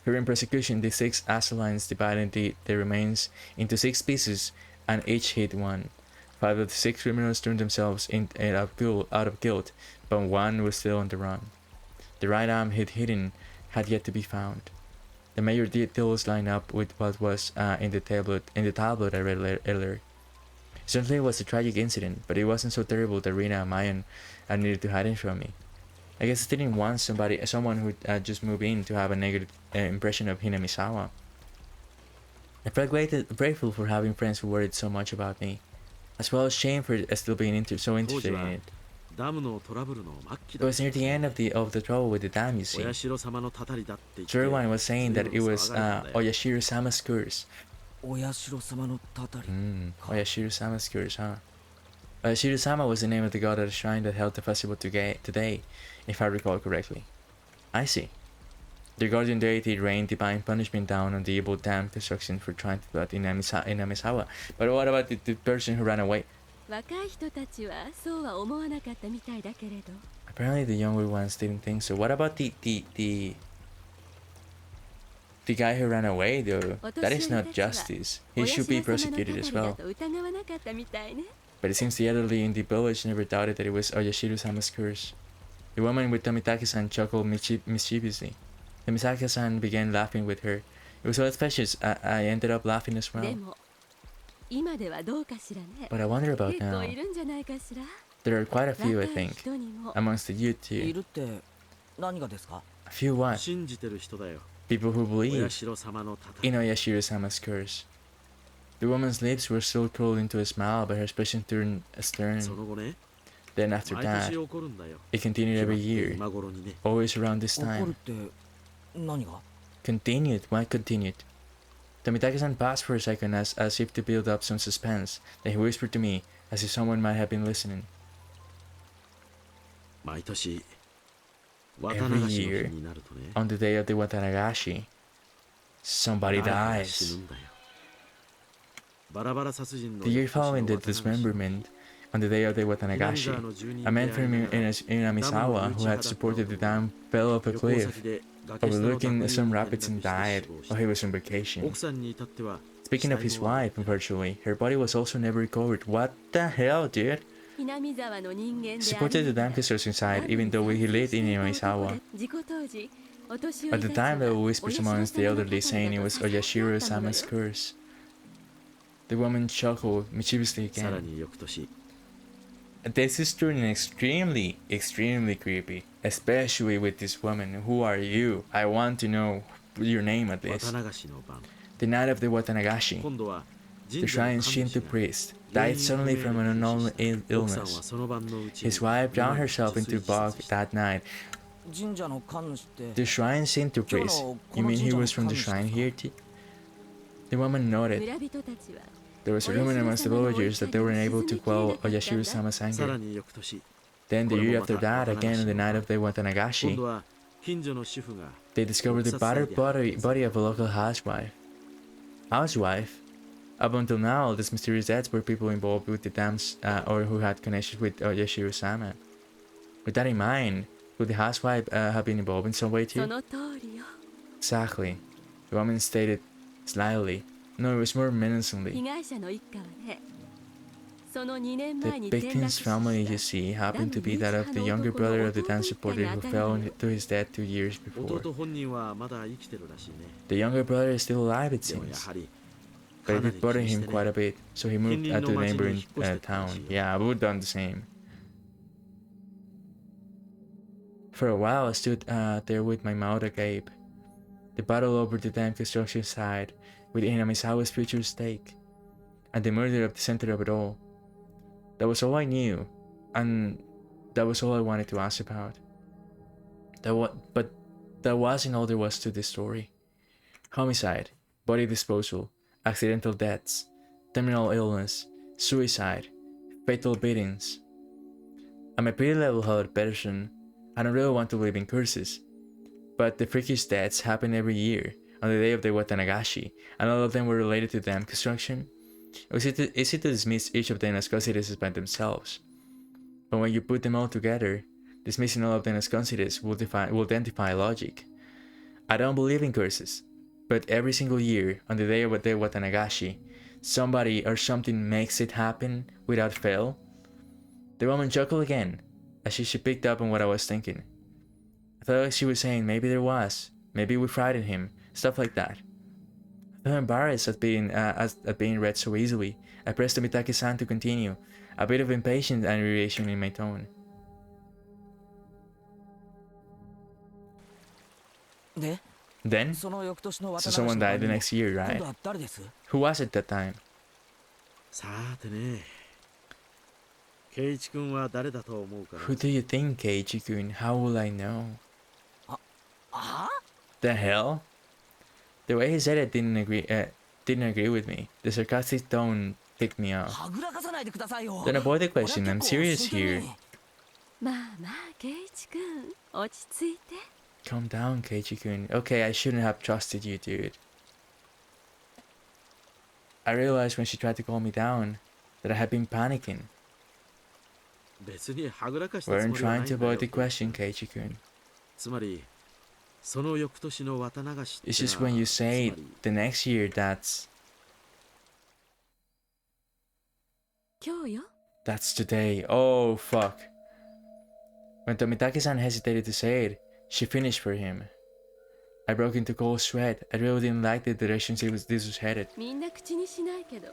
During prosecution, the 6 assassins divided the remains into 6 pieces and each hit one. 5 of the 6 criminals turned themselves out of guilt, but 1 was still on the run. The right arm hidden had yet to be found. The major details line up with what was in the tablet I read earlier. Certainly it was a tragic incident, but it wasn't so terrible that Rina and Mayan needed to hide it from me. I guess I didn't want someone who just moved in to have a negative impression of Hinamizawa. I felt grateful for having friends who worried so much about me, as well as shame for still being so interested in it. ダムのトラブルの末期 It だ was near the end of the trouble with the dam, you see. 親代様のたたりだって言って Ch.1 was saying that it was 随分騒がれたんだよ Oyashiro-sama's curse. お社様のたたり Oyashiro-sama's curse, huh? Oyashiro-sama was the name of the god at the shrine that held the festival today, if I recall correctly. I see. The guardian deity rained divine punishment down on the evil dam construction for trying to put in Namisawa. But what about the person who ran away? 若い人たちはそうは思わなかったみたいだけれど Apparently the younger ones didn't think so. What about the guy who ran away though? That is not justice. He should be prosecuted as well. 疑わなかったみたいね But it seems the elderly in the village never doubted that it was Oyashiro-sama's curse. The woman with Tomitake-san chuckled mischievously. Tomitake-san began laughing with her. It was so infectious, I ended up laughing as で well. も今ではどうかしらね But I wonder about 結 now. 構いるんじゃないかしら There are quite a 若 few, I い think, 人にも amongst the youth い too. るって何がですか A few what? 信じてる人だよ People who 親 believe 代様のたたり in Oyashiro-sama's curse. The woman's lips were still curled into a smile, but her expression turned そ stern. の後ね Then after 毎 that, 年起こるんだよ it continued every year, 今頃にね always around this 怒る time. って何が Continued? Why continued? Tomitake-san paused for a second as if to build up some suspense. Then he whispered to me, as if someone might have been listening. 毎年 Every 綿流しの year, 日になるとね on the day of the WATANAGASHI, somebody 誰かが死 dies. ぬんだよ。バラバラ殺人の The year 翌年 following の the 綿流し dismemberment, on the day of the 南沢 WATANAGASHI, の住人 a で man あ from りながら Inamisawa who had supported the dam fell off a 旅行 cliff 先で崖下の overlooking 濁流 some に rapids 転 and 落して died 死亡し while た he was on vacation. 奥さんに至っては Speaking of his wife, unfortunately, her body was also never recovered. What the hell, dude? 南沢の人間であり Supported the なが dam ら construction site even though he lived in Inamisawa. 事故当時お年寄 At り the たち time, there は were whispers 親 amongst 父 the 様の elderly 肩 saying に it だ was と支えてあ Oyashiro ったのだ Sama's よ curse. The woman chuckled mischievously さら again. に翌年 This is turning extremely, extremely creepy. Especially with this woman. Who are you? I want to know your name at 綿 least. 流しの晩 The night of the WATANAGASHI, 今度は the 神社の shrine's 神 Shinto 主が priest 原 died 因不 suddenly 明 from の an unknown 奥さんは illness. その晩のうちに His wife drowned 今に herself 自 into 炊 bog 自殺した that night. 神社の神主って The shrine's Shinto priest? You mean he was from the shrine here too? The woman nodded. 村人たちは There was a rumor amongst the villagers that they were unable to quell Oyashiro-sama's さら anger. に翌年 Then the year after that, again on the night of the 今 WATANAGASHI, 度は近所の主婦が they discovered the battered body of a local housewife. Housewife? Up until now, these mysterious deaths were people involved with the dams or who had connections with Oyashiro-sama. With that in mind, could the housewife have been involved in some way そ too? の通りよ Exactly. The woman stated slyly. No, it was more 被 menacingly. 害者の一家はねその2年 The 前に転落 victim's 死 family, you した see, happened to be that of the younger brother of the dance supporter who fell to his death 2 years before. 弟本人はまだ生きてるらしいね The younger brother is still alive, it でもや seems. はり But か it な did り bother 気にし him て quite ね a bit, so he moved to the neighboring town. Yeah, I would have done the same. For a while, I stood there with my mouth agape. The battle over the dam construction site, with Inamisawa's future stake, and the murder of the center of it all. That was all I knew, and that was all I wanted to ask about. But that wasn't all there was to this story. Homicide, body disposal, accidental deaths, terminal illness, suicide, fatal beatings. I'm a pretty level-headed person. I don't really want to believe in curses. But the freakish deaths happen every year, on the day of the WATANAGASHI, and all of them were related to dam construction. Or is it to dismiss each of them as coincidences by themselves? But when you put them all together, dismissing all of them as coincidences will then defy logic. I don't believe in curses, but every single year, on the day of the WATANAGASHI, somebody or something makes it happen without fail. The woman chuckled again, as she picked up on what I was thinking. I felt like she was saying maybe there was, maybe we frightened him, stuff like that. I felt embarrassed at being read so easily. I pressed Tomitake-san to continue, a bit of impatience and irritation in my tone. で Then, その翌年の so someone died the next year, 今 right? 度は誰です Who was it that time? さてね圭一君は誰だと思うかな Who do you think, Keiichi-kun? How will I know? は The hell? The way he said it didn't agree with me. The sarcastic tone ticked me あ off. はぐらかさないでくださいよ Don't avoid the 俺は question. I'm 結構 serious 真剣 here. にまあまあ圭一君落ち着いて Calm down, Keiichi-kun. Okay, I shouldn't have trusted you, dude. I realized when she tried to calm me down that I had been panicking. 別にはぐらかし We たつ weren't もりはな trying い to んだよ avoid the question, Keiichi-kun. つまりその翌年の綿流しって It's just のは when you say つまり the next year that's 今日よ that's today. Oh, fuck. When Tomitake-san hesitated to say it, she finished for him. I broke into cold sweat. I really didn't like the direction this was headed. みんな口にしないけど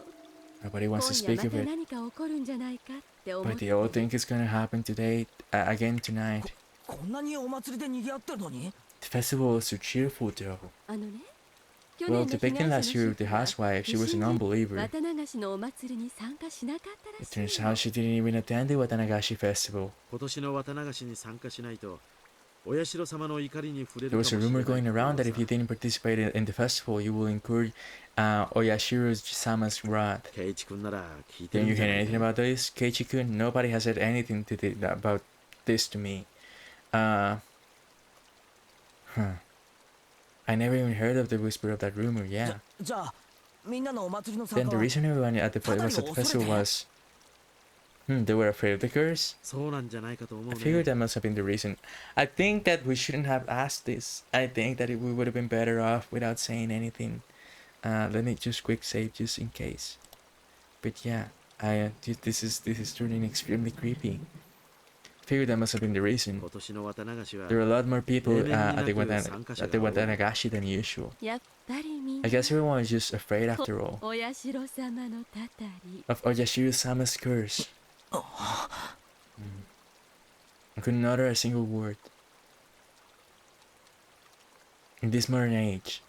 Nobody 今 wants to 夜 speak ま of た it. 何か起こるんじゃないかって思っ But て they all think it's gonna happen today, again tonight. こんなにお祭りで賑わってるのに The festival was so cheerful, though. あのね去 Well, 年の the 被 victim 害 last 者 year の with the 主婦は housewife, she was a 不審に non-believer. 綿流しのお祭りに参加しなかったら It しい turns の out she didn't even attend the WATANAGASHI festival. 今年の綿流しに参加しないと There was a rumor going around that if you didn't participate in the festival, you will incur Oyashiro-sama's wrath. ケイチ君なら聞いて Didn't る you んじゃ hear ない anything か about this? Keiichi-kun? Nobody has said anything about this to me. Huh. I never even heard of the whisper of that rumor, yeah. じゃあみんなのお祭りの Then 参加 the は reason everyone at the festival was... they were afraid of the curse? そうなんじゃないかと思う I ね figured that must have been the reason. I think that we shouldn't have asked this. I think that we would have been better off without saying anything. Let me just quick save just in case. But yeah, this is turning extremely creepy. I figured that must have been the reason. 今年の綿流しは There were a lot more people at the 例年になく参加者が多い。 Watanagashi than usual. やっぱりみん I な guess everyone was just afraid after all お社様のたたり of Oyashiro-sama's curse. I couldn't utter a single word. In this modern age,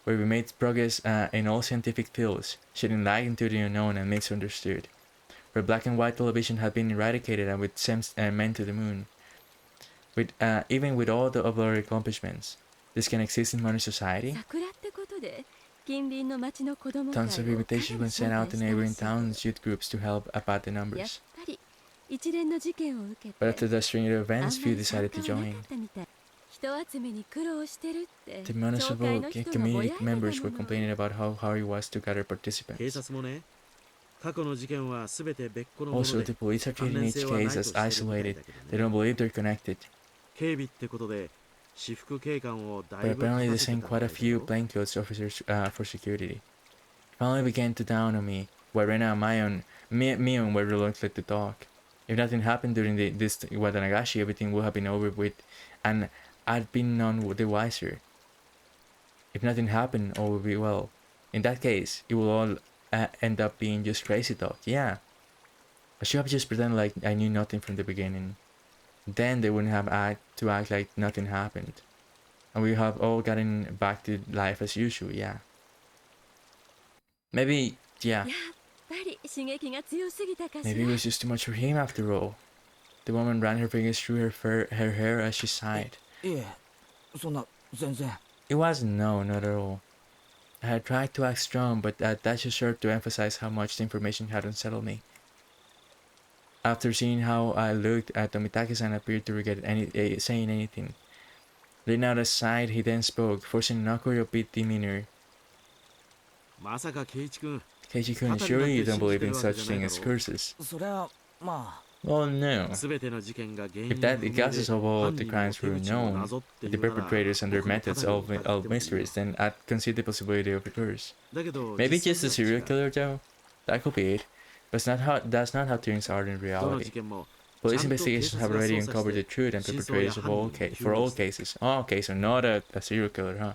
where we made progress in all scientific fields, shedding light into the unknown and misunderstood, where black and white television had been eradicated and with men to the moon, even with all of our accomplishments, this can exist in modern society. 桜ってことで近隣の町の子供会を Tons of invitations were sent out to neighboring towns' youth groups to help about the やっ numbers. ぱり一連の事件を受け But て after the string of あんま events, few り参 decided 加 to はな join. かったみたい。人集めに苦労してるって The 町 municipal 会の人がぼや community いてた members were もの。 complaining about how hard it was to gather 警 participants. 察もね過去の事件は全て別個のもの Also, で the police are 関 treating 連 each 性はない case と as してるみたい isolated. だけ They ど don't ね believe they're connected. 警備ってことで私服警官をだ But いぶ apparently, they 立たせて sent た quite a みたいだ few よ plainclothes officers for security. Finally began to down on me, where right now me on were reluctant to talk. If nothing happened during this Watanagashi, everything would have been over with, and I'd been none the wiser. If nothing happened, all would be well. In that case, it will all end up being just crazy talk. Yeah, I should have just pretended like I knew nothing from the beginning. Then they wouldn't have to act like nothing happened, and we have all gotten back to life as usual. Yeah. Maybe, yeah. やっぱり刺激が強すぎたかし Maybe it ら。 was just too much for him after all. The woman ran her fingers through her hair as she sighed. いえそんな全然 It wasn't, no, not at all. I had tried to act strong, but that just served to emphasize how much the information had unsettled me. After seeing how I looked, Tomitake-san appeared to regret saying anything. Leaning out aside, he then spoke, forcing an awkward upbeat demeanor. まさか圭一君 Keiichi-kun, surely you don't believe in such thing as curses? そりゃま Oh no. 全ての事件が原因 If 不 that 明 the で causes of all 犯 the 人の crimes 手 were 口を known, なぞってい the うなら perpetrators and their 僕も methods 肩に of かけてもいいよ mysteries, then I'd concede the possibility of a curse. だけど Maybe 実 just a 際には serial 違う killer though? That could be it. But that's not how things are in どの reality. 事件も Police ちゃんと investigations 警 have 察が already 捜査 uncovered して the truth and 真相や perpetrators of 犯 all 人を for 究 all 明する cases. Oh, okay, so not a serial killer, huh?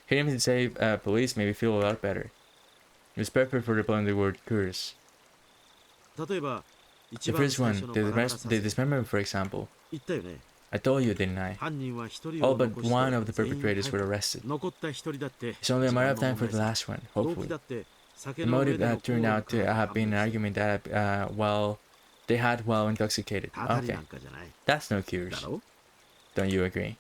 Hearing him say police made me feel a lot better. It was perfect for repelling the word curse. 例えば The 一番 first 最 one, 初の the バラバラ殺 the 人 dismemberment, for example. 言ったよね I told you, didn't I? 犯人は一人 All を but 残して one of the 全員 perpetrators 逮 were 捕 arrested. 残った一人だって It's only a 時 matter 間 of の time 問 for 題 the さ last one, 動機 hopefully. だって酒 The の上 motive での turned 口 out 論 to から have been an 判明する argument that, well, they had while intoxicated. たたり Okay, なんかじゃない that's no だ cures. ろ Don't you agree?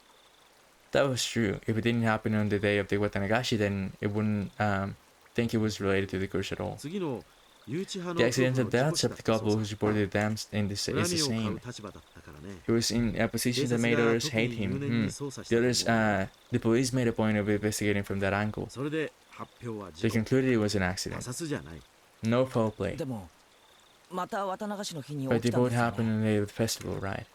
That was true. If it didn't happen on the day of the Watanagashi, then it wouldn't think it was related to the curse at all. 次の誘致派 The の夫婦 accidental の事故 deaths 死だ of っ the た couple そう who さ reported the damage is the 恨みを買う same. 立場だったからね He was in a 警 position that 察 made が others 特 hate に入 him. 念に捜査し The たと others, 思う the police made a point of investigating from that angle. それで発表は They 事故 concluded it was an 他 accident. 殺じゃない No foul play. でもまた綿流しの日に But 起 they きたん both ですよ happened ね on the day of the festival, right?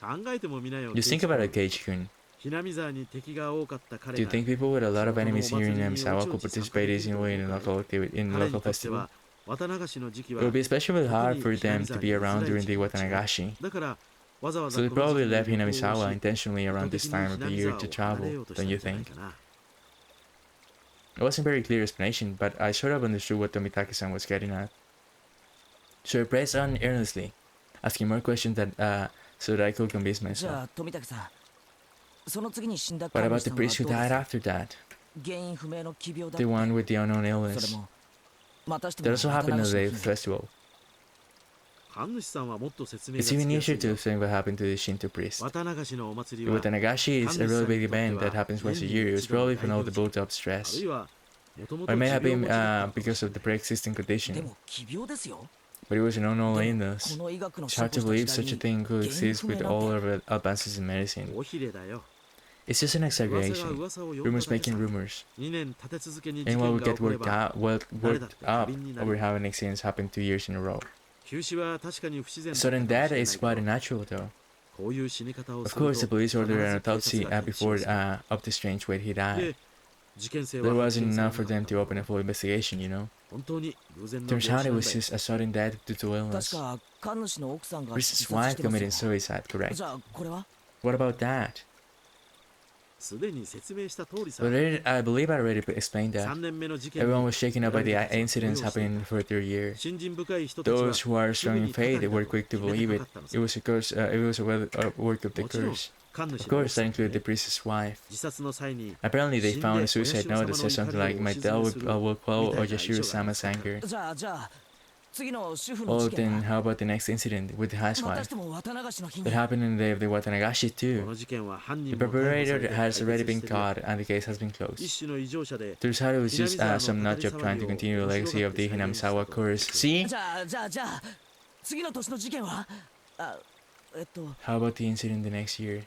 考えてもみなよ Just think about it, Keiichi-kun. ひなみ沢に敵が多かった Do 彼 you が think people with a lot of その enemies here in お祭りに Namisawa おち could おち参加 participate できると easily 思 in う a かい in 彼 local にとって festival? は綿流しの時期 It は would be especially hard for 特に them to be around during the ひなみ沢に Watanagashi. だからわざわざ So they この probably 時期に left 旅行を Hinamisawa し intentionally 意 around 図 this 的 time に of ひ the なみ year 沢 to を離れ travel, ようとした don't ん you じゃない think? かな It wasn't very clear explanation, but I sort of understood what Tomitake-san was getting at. So I pressed on earnestly, asking more questions so that I could convince じゃ myself. あ富武さんその次に死んだ What 神 about 主 the さんは priest ど who うです died か after that? 原因不明の奇病だっ The て one with the unknown それ illness. もまたして That も also happened on 綿 the 流 day し of の the 日 festival. 神主さんはもっと説明が It's つ even きやす easier い to よ。 explain what happened to the Shinto priest. 綿流しのお祭り The は WATANAGASHI is a really big event that happens once a year. It was probably from all the built-up あ stress. るいはもとも Or と it may 持 have 病 been 持ちだったのかも because しれ of the ない pre-existing で condition. も奇病ですよ。 But it was an unknown でも illness. この医学の It's 進 hard 歩 to した believe 時代 such a に thing could 原因 exist 不明 with なん all て of the advances in medicine. 尾ひれだよ。 It's just an 噂が exaggeration. 噂を呼んだ Rumors だけさ。 making rumors. 2年立て続けに事 And while 件 we が get 起これば worked up over having accidents happen 2 years in a row. 急死は確かに不自然だった Sudden かも death しれない is け quite ど natural though. こういう死に方を Of する course, the と police ordered an 必ず警 autopsy 察が検 before 証する of the strange way he died. で事件性は There 発 wasn't 見され enough な for か them った to open a full investigation, you know. 本当に偶然の Turns 病 out 死 it なん was だよ just a sudden death due to 確 illness. か神主の奥さんが Priest's 自殺 wife してます committed よ。 suicide, correct? じゃあこれは What about that? すでに説明した通りさ I believe I already explained 3 that. 年目の事件に Everyone was shaken up by the 村人たちは incidents 動揺してい happening た for a third year. 信心深い人たちは Those who are すぐ strong in にたた faith りだ were と quick to 決め believe た it. かったの It さ was a work of the もちろん curse. 神 Of 主の course, 奥さ that ん included ね the priest's wife. 自殺の際に Apparently, they 死ん found で a suicide note that said something like, "My dad will quell みたいな遺書が Yashiro-sama's anger." じゃあ次の主婦の Well, 事件 then は how about the next incident with the また housewife? しても綿流しの日 That に happened in the day of the Watanagashi こ too. の事件は犯 The 人も逮捕され perpetrator て has 解 already 決 been してるよ caught and the case has been 一 closed. 種の異常者で Turns out it was just some nutjob trying to continue the legacy of the Hinamisawa curse. See? じゃあ次の年の事件はあHow about the incident the next year?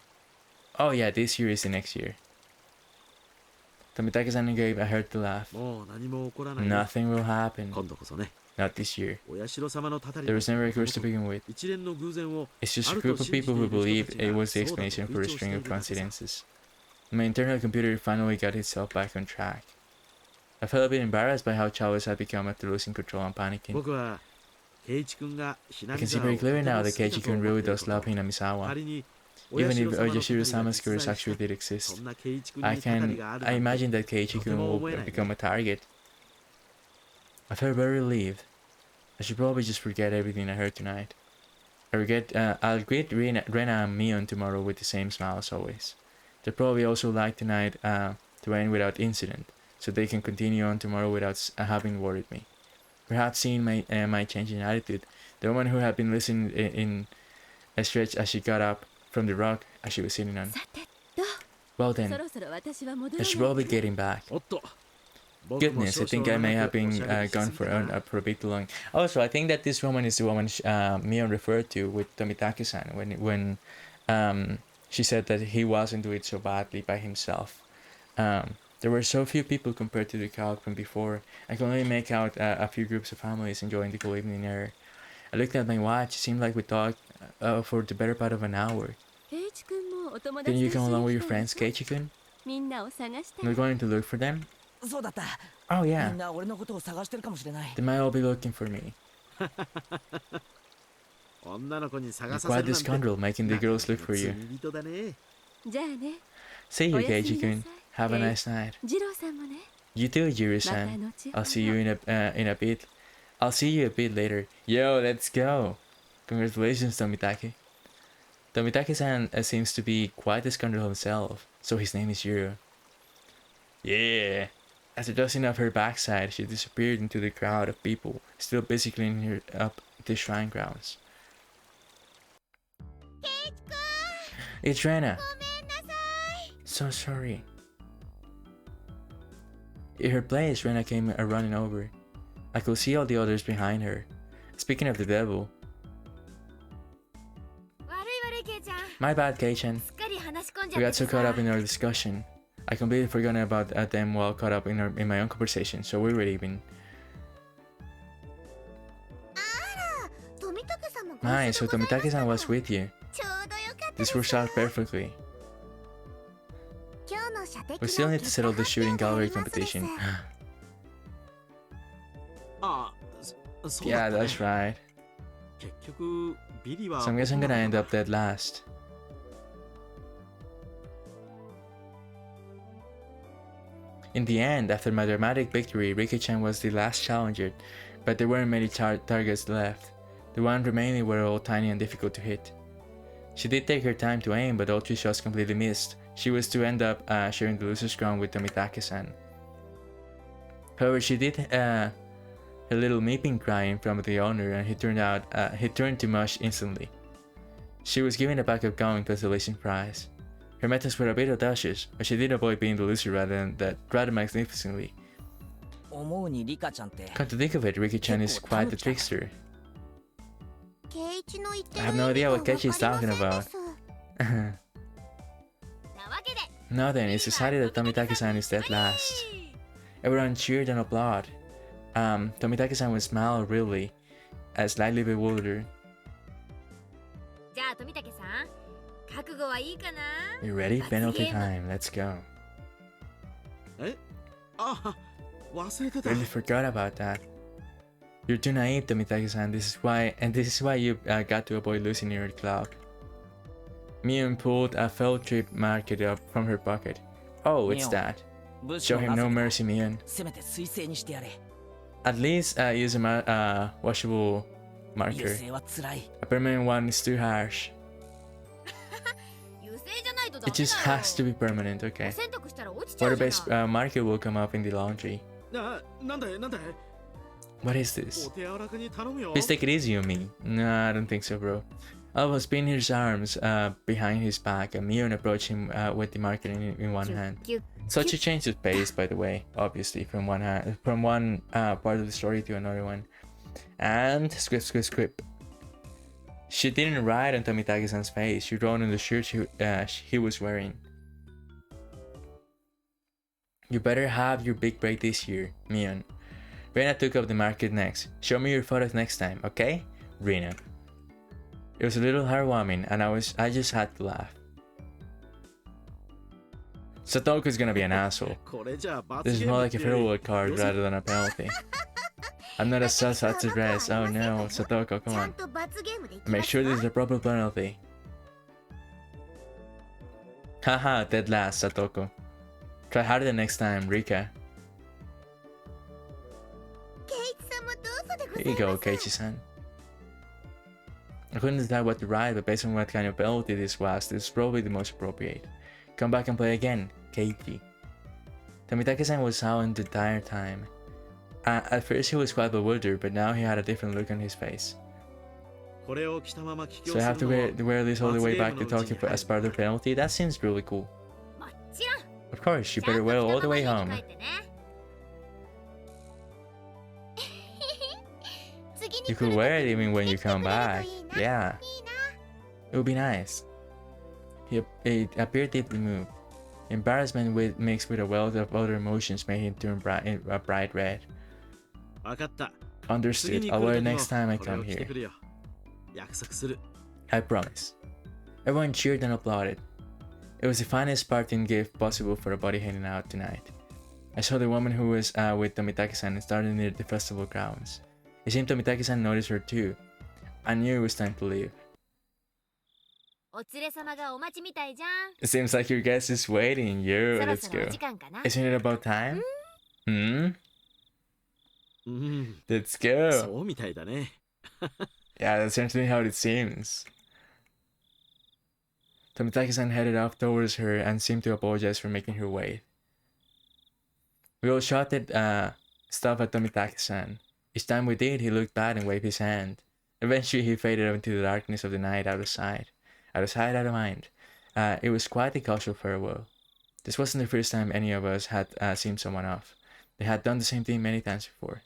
Oh yeah, this year is the next year. Tomitake-san gave a hurt to laugh. もう何も起こらないよ Nothing will happen. 今度こそね Not this year. お社様のたたり There was never a curse to begin with. 一連の偶然を It's just あ a ると group of 信じて people い who る人 believe たち it が was the そうだと explanation 吹 for a 聴して string い of るだけさ coincidences. My internal computer finally got itself back on track. I felt a bit embarrassed by how childish I'd become after losing control and panicking. 僕は圭一君がひな I み can see 沢を very とて clearly も now 好 that きだ Keiji と Kun 思って really いる does こと love Hinamisawa. 仮に Even if お社様のたたりが Yashiro-sama's 実 curse 在した actually did そ exist. んな圭一君 I にたたりがある I なんて imagine that Keiji Kun will become a target. I felt very relieved. I should probably just forget everything I heard tonight. I'll greet Rena and Mion tomorrow with the same smile as always. They'll probably also like tonight to end without incident, so they can continue on tomorrow without having worried me. Perhaps seeing my change in attitude, the woman who had been listening in a stretch as she got up from the rock as she was sitting on. さてと Well そ then, ろそろ私は戻 I ら should ない probably get him back. おっと僕も Goodness, I 少 think 々 I may 長 have くお been しゃべりし gone すぎ for たな for a bit too long. Also, I think that this woman is the woman Mion referred to with Tomitake-san when she said that he wasn't doing so badly by himself. There were so few people compared to the crowd from before. I could only make out a few groups of families enjoying the cool evening air. I looked at my watch. It seemed like we talked for the better part of an hour. 圭一君もお友 Didn't 達と you 一緒 come に along with 来 your たんで friends, しょ Keiichi-kun? みんなを探した You're い going to look for them? そうだった Oh み yeah. んな俺のことを探してるかもしれない They might all be looking for me. 女の子に You're 探させ quite る the なんて scoundrel, making the girls look for you. 罪人だねじゃあね See you, おやすみなさい Keiichi-kun. Have a Hey. nice night. 次郎さんもね You too, また Jiro-san. 後ほ I'll see ど you in a bit. I'll see you a bit later. Yo, let's go. Congratulations, Tomitake. Tomitake-san seems to be quite the scoundrel himself, so his name is Jiro. Yeah. After dusting off her backside, she disappeared into the crowd of people, still busy cleaning her up the shrine grounds. It's Rena. So sorry. In her place, Rena came running over. I could see all the others behind her. Speaking of the devil, 悪いケイちゃん my bad, Kei-chan. すっかり話し込んじゃ We っ got て so て caught さ up in our discussion. I completely forgot about them while caught up in my own conversation, so we were even. 富武さんもご一緒 Nice, で so ございました Tomitake-san was with you. ちょうどよかったで This す works out perfectly. 今日の射的 We still need to settle the shooting gallery の結果 competition. 発表がありますですあそうだ Yeah, ったね that's right. 結局ビリは So I'm guessing I'm gonna end up dead last. In the end, after my dramatic victory, Riki-chan was the last challenger, but there weren't many targets left. The ones remaining were all tiny and difficult to hit. She did take her time to aim, but all 3 shots completely missed. She was to end up sharing the loser's crown with Tomitake-san. However, she did her little meeping cry in front of the owner, and he turned to mush instantly. She was given a pack of gum in consolation prize. Her methods were a bit audacious, but she did avoid being the loser rather magnificently. 思うにリカちゃんって Come to think of it, Riki-chan is quite the trickster. I have no idea what Keiichi is talking about. Now then, it's decided that Tomitake-san is dead last. Everyone cheered and applauded. Tomitake-san would smile really, slightly bewildered. じゃあ富武さん覚悟はいいかな You ready? Penalty time, let's go. あ、忘れてた。 Really forgot about that. You're too naive, Tomitake-san. This is why you got to avoid losing your club. Mion pulled a felt-tip market up from her pocket. Oh, it's that. Show him no mercy, Mion. せめて水星にしてやれ。 At least use a washable 優 marker. 勢は辛い。 A permanent one is too harsh. 油性じゃないとダ It メだよ just has to be permanent, okay. 洗濯したら落ちちゃうじゃない Water-based marker will come up in the laundry. なんだい What is this? お手柔らかに頼むよ。 Please take it easy on me. Nah, I don't think so, bro. Al was pinning his arms behind his back, and Mion approached him with the marker in one hand. Such a change of pace, by the way, obviously, from one part of the story to another one. And squip, squip, squip. She didn't write on Tomitake-san's face. She wrote on the shirt he was wearing. You better have your big break this year, Mion. Rena took up the market next. Show me your photos next time, okay? Rena. It was a little heartwarming, and I just had to laugh. Satoku's gonna be an asshole. これじゃあ罰 This is ゲー more ム like っ a て farewell card rather than a penalty. I'm not a sus at the dress. Oh no, Satoko, come ちゃ on. んと罰ゲームでいきま Make す sure わ this is a proper penalty. Haha, dead last, Satoko. Try harder next time, Rika. ケイチさんもどうぞでござ Here い you ま go, す Keiichi-san. I couldn't decide what to write, but based on what kind of penalty this is probably the most appropriate. Come back and play again, Keiichi. Tomitake-san was silent the entire time. At first he was quite bewildered, but now he had a different look on his face. これを着たまま帰郷 So I す have る to のも wear this all the way back to 罰ゲームのうち Tokyo に as part of the penalty? That seems really cool. もちろん Of course, you ちゃ better んと wear 着 all た the まま way 家に home. 帰ってね You could wear it even when you come back. Yeah, it would be nice. He appeared deeply moved. Embarrassment mixed with a wealth of other emotions made him turn bright red. 分かった Understood. 次に I'll 来 wear る it 時も next time I これ come を着て here. くるよ約束する I promise. Everyone cheered and applauded. It was the finest parting gift possible for a body heading out tonight. I saw the woman who was with Tomitake-san and started near the festival grounds. It seemed Tomitake-san noticed her too. I knew it was time to leave. お連れ様がお待ちみたいじゃん It seems like your guest is waiting. Yo, そろ let's そろ go. お時間かな Isn't it about time? Hmm? うん Let's go. そうみたいだね Yeah, that's certainly how it seems. Tomitake-san headed off towards her and seemed to apologize for making her wait. We all shouted stuff at Tomitake-san. Each time we did, he looked bad and waved his hand. Eventually, he faded into the darkness of the night out of sight. Out of sight, out of mind. It was quite a casual farewell. This wasn't the first time any of us had seen someone off. They had done the same thing many times before.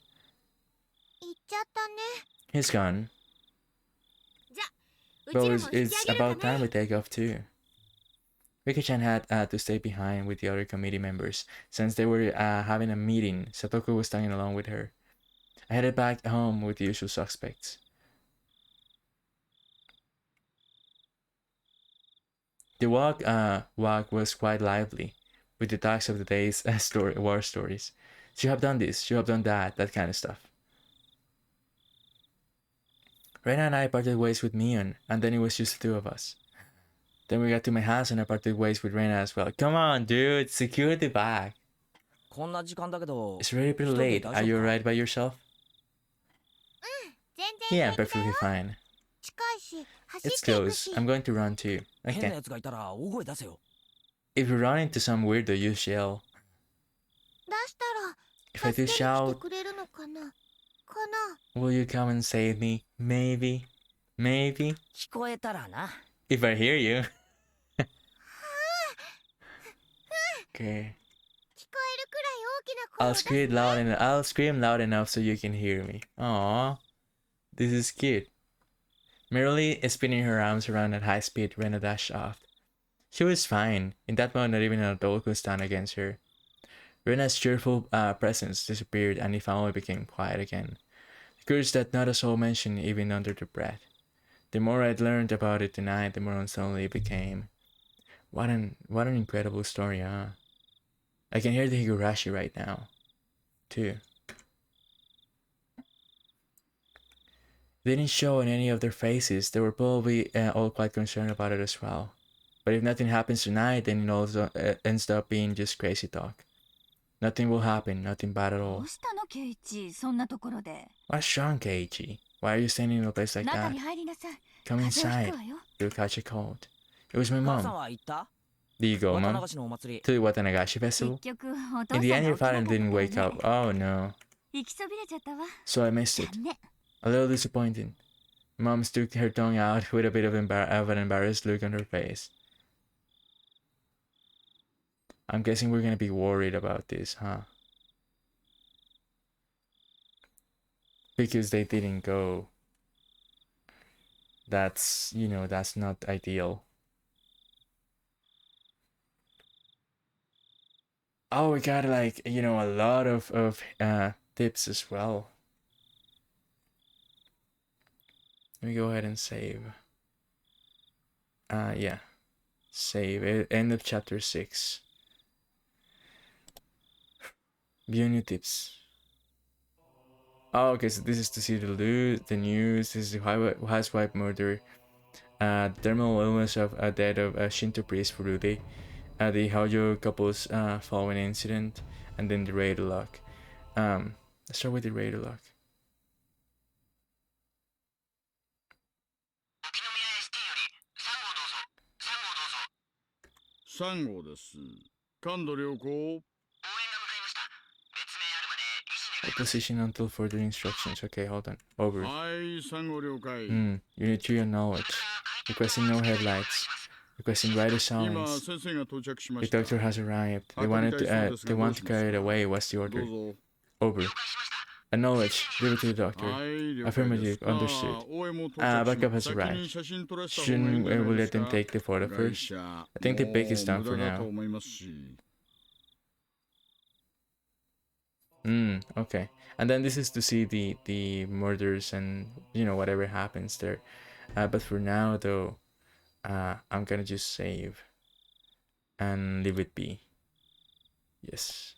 行っちゃったね。 He's gone. じゃうち But らも it's, 引き it's 上げる about か time ね we take off too. Riki-chan had to stay behind with the other committee members. Since they were having a meeting, Satoko was tagging along with her. I headed back home with the usual suspects. The walk was quite lively, with the talks of the day's war stories. You have done this, you have done that kind of stuff. Rena and I parted ways with Mion, and then it was just the two of us. Then we got to my house and I parted ways with Rena as well. Come on, dude, secure the bag. こんな時間だけど It's already pretty 一人で late. 大 Are 丈 you 夫か alright by yourself? 全 Yeah, 然 I'm perfectly fine. 近いし、走 It's っていく close. し。 I'm going to run too. 変な Okay. やつがいたら大声出せよ If you run into some weirdo, you yell. 出したら、 If I do 助けに来 shout, てくれるのかな。な。 Will you come and save me? Maybe. Maybe. 聞こえたらな。 If I hear you. Okay. 聞こえるくらい大きな声 I'll を出す scream ね。 loud and I'll scream loud enough so you can hear me. Aww. This is cute. Merrily spinning her arms around at high speed, Rena dashed off. She was fine. In that moment, not even an adult could stand against her. Rena's cheerful presence disappeared and the family became quiet again. The curse that not a soul mentioned even under the breath. The more I'd learned about it tonight, the more unsettling it became. What an incredible story, huh? I can hear the Higurashi right now, too. They didn't show in any of their faces. They were probably all quite concerned about it as well. But if nothing happens tonight, then it also ends up being just crazy talk. Nothing will happen, nothing bad at ど all. うしたのケイチ、そんなところで。 What's wrong, Keiichi? Why are you standing in a place like 中 that? に入りなさい。 Come 風邪をひ inside. くわよ。 You'll catch a cold. It was my 母さん mom. は行った Did you go, 綿 Mom? 流しのお祭り。 To the Watanagashi 結 festival? 局、お In 父 the さ end, ん your が起きなか father った didn't から wake ね。 up. Oh no. 行きそびれちゃったわ。 So I missed it. 残念。 A little disappointed. Mom stuck her tongue out with a bit of an embarrassed look on her face. I'm guessing we're gonna be worried about this, huh? Because they didn't go. That's, that's not ideal. Oh, we got like, a lot of tips as well. Let me go ahead and save. Yeah. Save. End of chapter 6. View new tips. Oh, okay, so this is to see the news. This is the housewife murder. Terminal illness of death of Shinto priest Furude. The Haujo couple's following incident. And then the radar lock. Let's start with the radar lock. 3号です。感度良好。 Position until further instructions. Okay, hold on. Over. はい、3号了解。 Unit 3 acknowledge. Requesting no headlights. Requesting rider 今、 silence. 先生が到着しま The した。 doctor has arrived. They 運び wanted たいそうです they が、どう want し to ます carry it か？ away. What's the ど order? うぞ。 Over. Acknowledge. Give it to the doctor. はい、了解です。 Affirmative. Understood. 応援も到着しま Backup has 先 arrived. に写真撮らせた方がいいん Shouldn't じゃない we で let すか？ them take the photo 外 first? 車 I think the pic is も done う for 無駄だと now. 思いますし。 Okay. And then this is to see the murders and whatever happens there. But for now though, I'm gonna just save and leave it be. Yes.